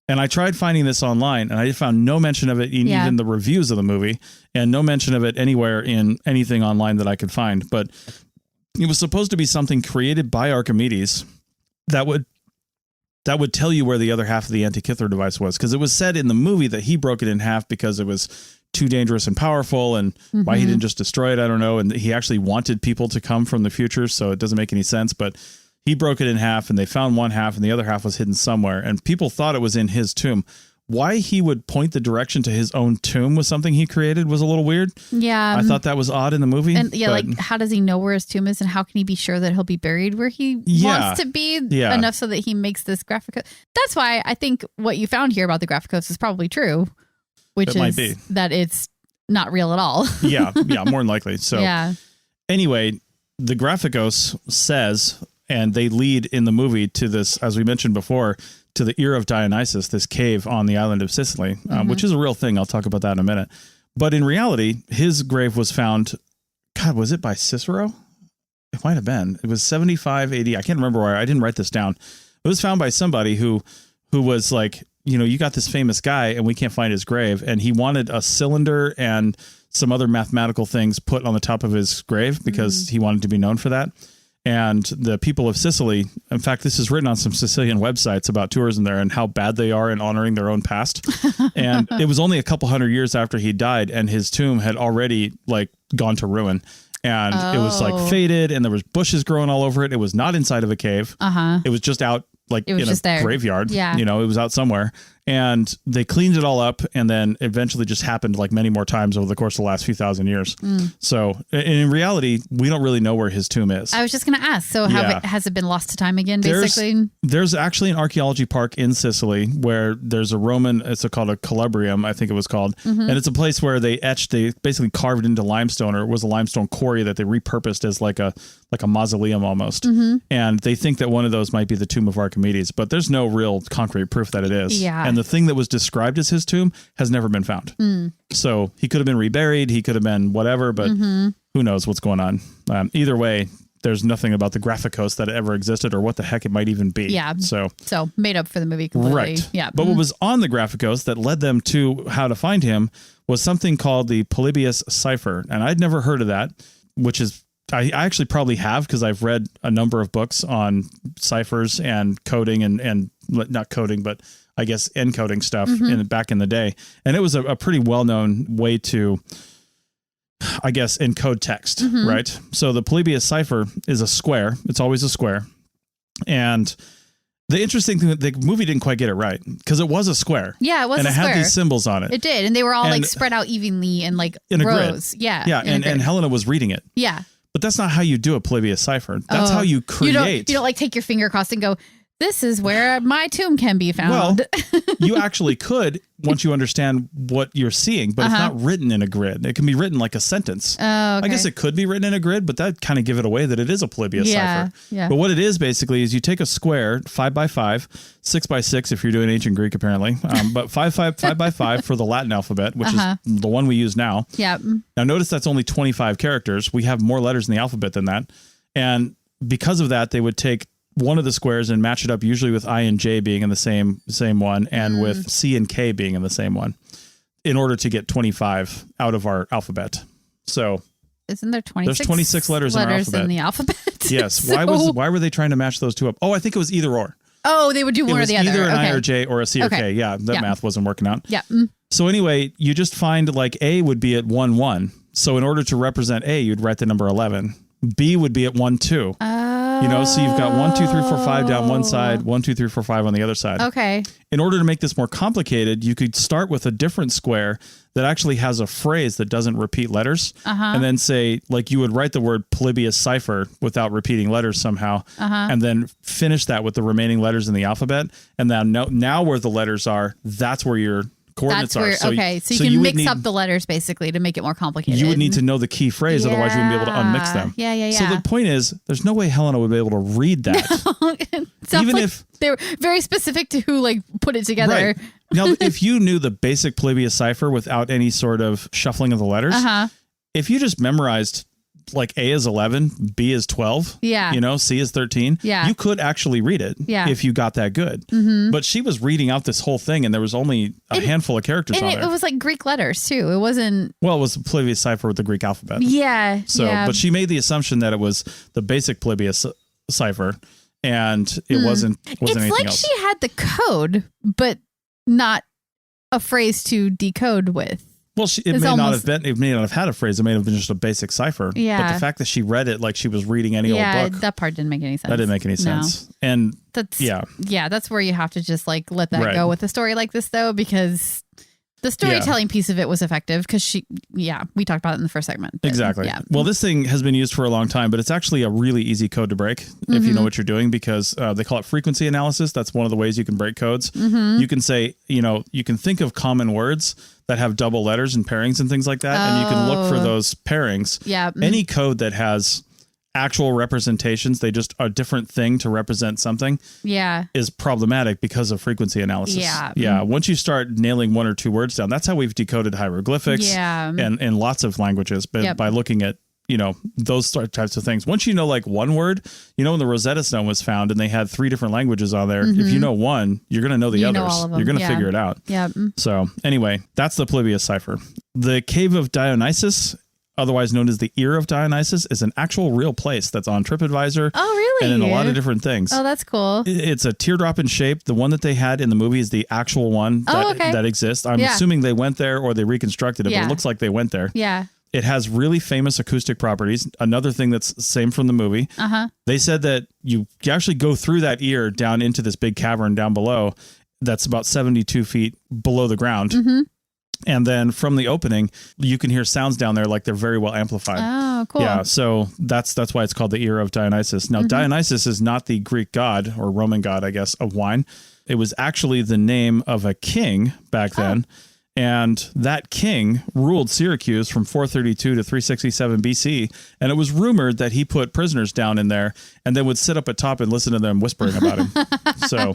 S3: And I tried finding this online, and I found no mention of it in even the reviews of the movie, and no mention of it anywhere in anything online that I could find. But it was supposed to be something created by Archimedes that would tell you where the other half of the Antikythera device was, because it was said in the movie that he broke it in half because it was too dangerous and powerful, and why he didn't just destroy it, I don't know. And he actually wanted people to come from the future, so it doesn't make any sense. But he broke it in half, and they found one half, and the other half was hidden somewhere. And people thought it was in his tomb. Why he would point the direction to his own tomb was something he created was a little weird.
S2: Yeah.
S3: I thought that was odd in the movie.
S2: And like, how does he know where his tomb is, and how can he be sure that he'll be buried where he wants to be enough so that he makes this graphicos? That's why I think what you found here about the graphicos is probably true, which is that it's not real at all. yeah,
S3: more than likely. So anyway, the graphicos says, and they lead in the movie to this, as we mentioned before, to the Ear of Dionysus, this cave on the island of Sicily, which is a real thing. I'll talk about that in a minute. But in reality, his grave was found, God, was it by Cicero? It might have been. It was 75 AD. I can't remember where. I didn't write this down. It was found by somebody who was like, you got this famous guy and we can't find his grave. And he wanted a cylinder and some other mathematical things put on the top of his grave because he wanted to be known for that. And the people of Sicily, in fact, this is written on some Sicilian websites about tourism there and how bad they are in honoring their own past. And it was only a couple hundred years after he died, and his tomb had already like gone to ruin. And it was like faded, and there was bushes growing all over it. It was not inside of a cave. It was just out like in a graveyard. Yeah. It was out somewhere. And they cleaned it all up, and then eventually just happened like many more times over the course of the last few thousand years. So in reality, we don't really know where his tomb is.
S2: I was just going to ask. So has it been lost to time again, basically?
S3: There's actually an archaeology park in Sicily where there's a Roman, it's called a colubrium, I think it was called. And it's a place where they basically carved into limestone, or it was a limestone quarry that they repurposed as like a mausoleum almost. And they think that one of those might be the tomb of Archimedes, but there's no real concrete proof that it is. And the thing that was described as his tomb has never been found. So he could have been reburied. He could have been whatever, but who knows what's going on. Either way, there's nothing about the graphicos that ever existed or what the heck it might even be.
S2: Yeah. So made up for the movie completely.
S3: Right.
S2: Yeah.
S3: But what was on the graphicos that led them to how to find him was something called the Polybius cipher. And I'd never heard of that, which is, I actually probably have, because I've read a number of books on ciphers and coding and not coding, but I guess encoding stuff back in the day. And it was a pretty well-known way to, I guess, encode text, right? So the Polybius cipher is a square. It's always a square. And The interesting thing, the movie didn't quite get it right because it was a square.
S2: Yeah, it was
S3: and
S2: a
S3: it
S2: square.
S3: had these symbols on it.
S2: It did. And they were all like spread out evenly and like
S3: in
S2: rows.
S3: A grid. Yeah. And Helena was reading it.
S2: Yeah.
S3: But that's not how you do a polybius cipher. That's how you create.
S2: You don't like take your finger across and go, this is where my tomb can be found.
S3: Well, you actually could once you understand what you're seeing, but it's not written in a grid. It can be written like a sentence.
S2: Okay.
S3: I guess it could be written in a grid, but that kind of give it away that it is a polybius cipher.
S2: Yeah.
S3: But what it is basically is you take a square, 5 by 5, 6 by 6 if you're doing ancient Greek apparently, but 5 by 5 for the Latin alphabet, which is the one we use now.
S2: Yeah.
S3: Now notice that's only 25 characters. We have more letters in the alphabet than that, and because of that, they would take one of the squares and match it up usually with I and J being in the same one and with C and K being in the same one in order to get 25 out of our alphabet. So
S2: isn't there 26?
S3: There's 26 letters in our alphabet.
S2: In the alphabet.
S3: Yes.
S2: So,
S3: why were they trying to match those two up? Oh, I think it was either or.
S2: Oh, they would do one or the other.
S3: Either an I or J or a C or K. Yeah, that math wasn't working out.
S2: Yeah.
S3: So anyway, you just find like A would be at 1 1. So in order to represent A, you'd write the number 11. B would be at 1 2. So you've got 1 2 3 4 5 down one side, 1 2 3 4 5 on the other side.
S2: Okay.
S3: In order to make this more complicated, you could start with a different square that actually has a phrase that doesn't repeat letters, and then say, like, you would write the word polybius cipher without repeating letters somehow, and then finish that with the remaining letters in the alphabet. And then now where the letters are, that's where your coordinates are.
S2: So you can mix up the letters basically to make it more complicated.
S3: You would need to know the key phrase, otherwise you wouldn't be able to unmix them.
S2: Yeah.
S3: So the point is, there's no way Helena would be able to read that. Even
S2: like
S3: if
S2: they were very specific to who like put it together.
S3: Right. Now, if you knew the basic polybius cipher without any sort of shuffling of the letters, if you just memorized like A is 11, B is 12, C is 13, you could actually read it if you got that good. But she was reading out this whole thing and there was only a handful of characters on there.
S2: It was like Greek letters too. It wasn't...
S3: Well, it was a polybius cipher with the Greek alphabet.
S2: Yeah.
S3: But she made the assumption that it was the basic polybius cipher and it wasn't anything
S2: like
S3: else.
S2: She had the code, but not a phrase to decode with.
S3: Well, it may not have had a phrase. It may have been just a basic cipher.
S2: Yeah.
S3: But the fact that she read it like she was reading any old book.
S2: That part didn't make any sense.
S3: That didn't make any sense. No. And
S2: that's where you have to just like let that go with a story like this though, because the storytelling piece of it was effective because we talked about it in the first segment.
S3: Exactly. Yeah. Well, this thing has been used for a long time, but it's actually a really easy code to break if you know what you're doing, because they call it frequency analysis. That's one of the ways you can break codes. You can say, you can think of common words that have double letters and pairings and things like that. And you can look for those pairings.
S2: Yeah.
S3: Any code that has actual representations, they just a different thing to represent something, is problematic because of frequency analysis. Once you start nailing one or two words down, that's how we've decoded hieroglyphics and in lots of languages, but by looking at those types of things. Once you know like one word, when the Rosetta Stone was found and they had 3 different languages on there, if you know one, you're going to know the others.
S2: Know all of them.
S3: You're going to figure it out. So anyway, that's the polybius cipher. The Cave of Dionysus, otherwise known as the Ear of Dionysus, is an actual real place that's on TripAdvisor.
S2: Oh, really?
S3: And in a lot of different things.
S2: Oh, that's cool.
S3: It's a teardrop in shape. The one that they had in the movie is the actual one that exists. I'm assuming they went there or they reconstructed it, but it looks like they went there.
S2: Yeah.
S3: It has really famous acoustic properties. Another thing that's same from the movie. They said that you actually go through that ear down into this big cavern down below that's about 72 feet below the ground. And then from the opening, you can hear sounds down there like they're very well amplified.
S2: Oh, cool.
S3: Yeah, so that's why it's called the Ear of Dionysus. Now, Dionysus is not the Greek god or Roman god, I guess, of wine. It was actually the name of a king back then. And that king ruled Syracuse from 432 to 367 BC. And it was rumored that he put prisoners down in there and then would sit up at top and listen to them whispering about him. So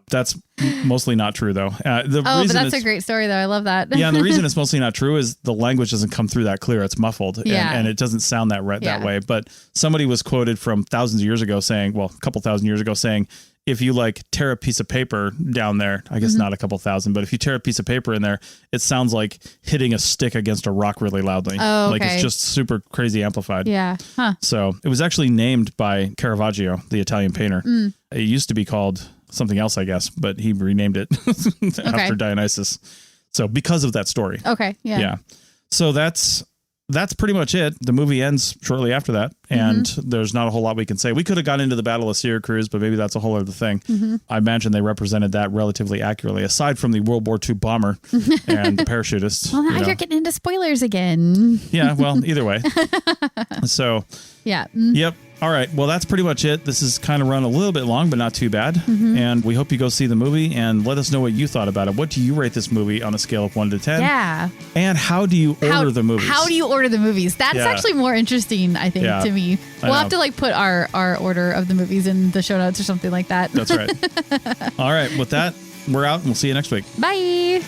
S3: that's mostly not true, though.
S2: But that's a great story, though. I love that.
S3: And the reason it's mostly not true is the language doesn't come through that clear. It's muffled and it doesn't sound that that way. But somebody was quoted from thousands of years ago saying, a couple thousand years ago saying, if you like tear a piece of paper down there, I guess not a couple thousand, but if you tear a piece of paper in there, it sounds like hitting a stick against a rock really loudly.
S2: Oh,
S3: Like it's just super crazy amplified.
S2: Yeah. Huh.
S3: So it was actually named by Caravaggio, the Italian painter. It used to be called something else, I guess, but he renamed it after Dionysus. So because of that story.
S2: Okay. Yeah.
S3: Yeah. So that's pretty much it. The movie ends shortly after that. and there's not a whole lot we can say. We could have got into the Battle of Syracuse, but maybe that's a whole other thing. I imagine they represented that relatively accurately, aside from the World War II bomber and the parachutists.
S2: Well, now you're getting into spoilers again.
S3: Yeah, well, either way. So,
S2: yeah.
S3: Yep. All right. Well, that's pretty much it. This is kind of run a little bit long, but not too bad. And we hope you go see the movie and let us know what you thought about it. What do you rate this movie on a scale of 1 to 10?
S2: Yeah.
S3: And how do you order the movies?
S2: How do you order the movies? That's actually more interesting, I think, to me. We'll have to put our order of the movies in the show notes or something like that.
S3: That's right. All right. With that, we're out and we'll see you next week.
S2: Bye.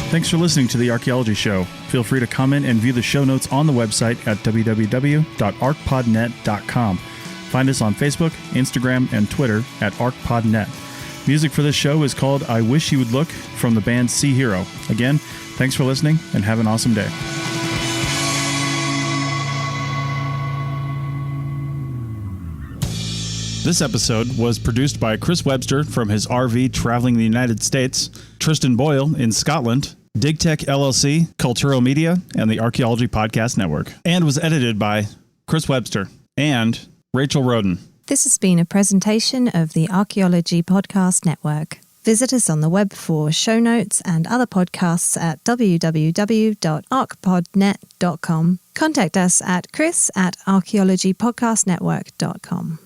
S3: Thanks for listening to The Archaeology Show. Feel free to comment and view the show notes on the website at www.archpodnet.com. Find us on Facebook, Instagram, and Twitter at ArchPodNet. Music for this show is called I Wish You Would Look from the band Sea Hero. Again, thanks for listening and have an awesome day. This episode was produced by Chris Webster from his RV traveling the United States, Tristan Boyle in Scotland, DigTech LLC, Culturo Media, and the Archaeology Podcast Network. And was edited by Chris Webster and Rachel Roden.
S1: This has been a presentation of the Archaeology Podcast Network. Visit us on the web for show notes and other podcasts at www.archpodnet.com. Contact us at chris@archaeologypodcastnetwork.com.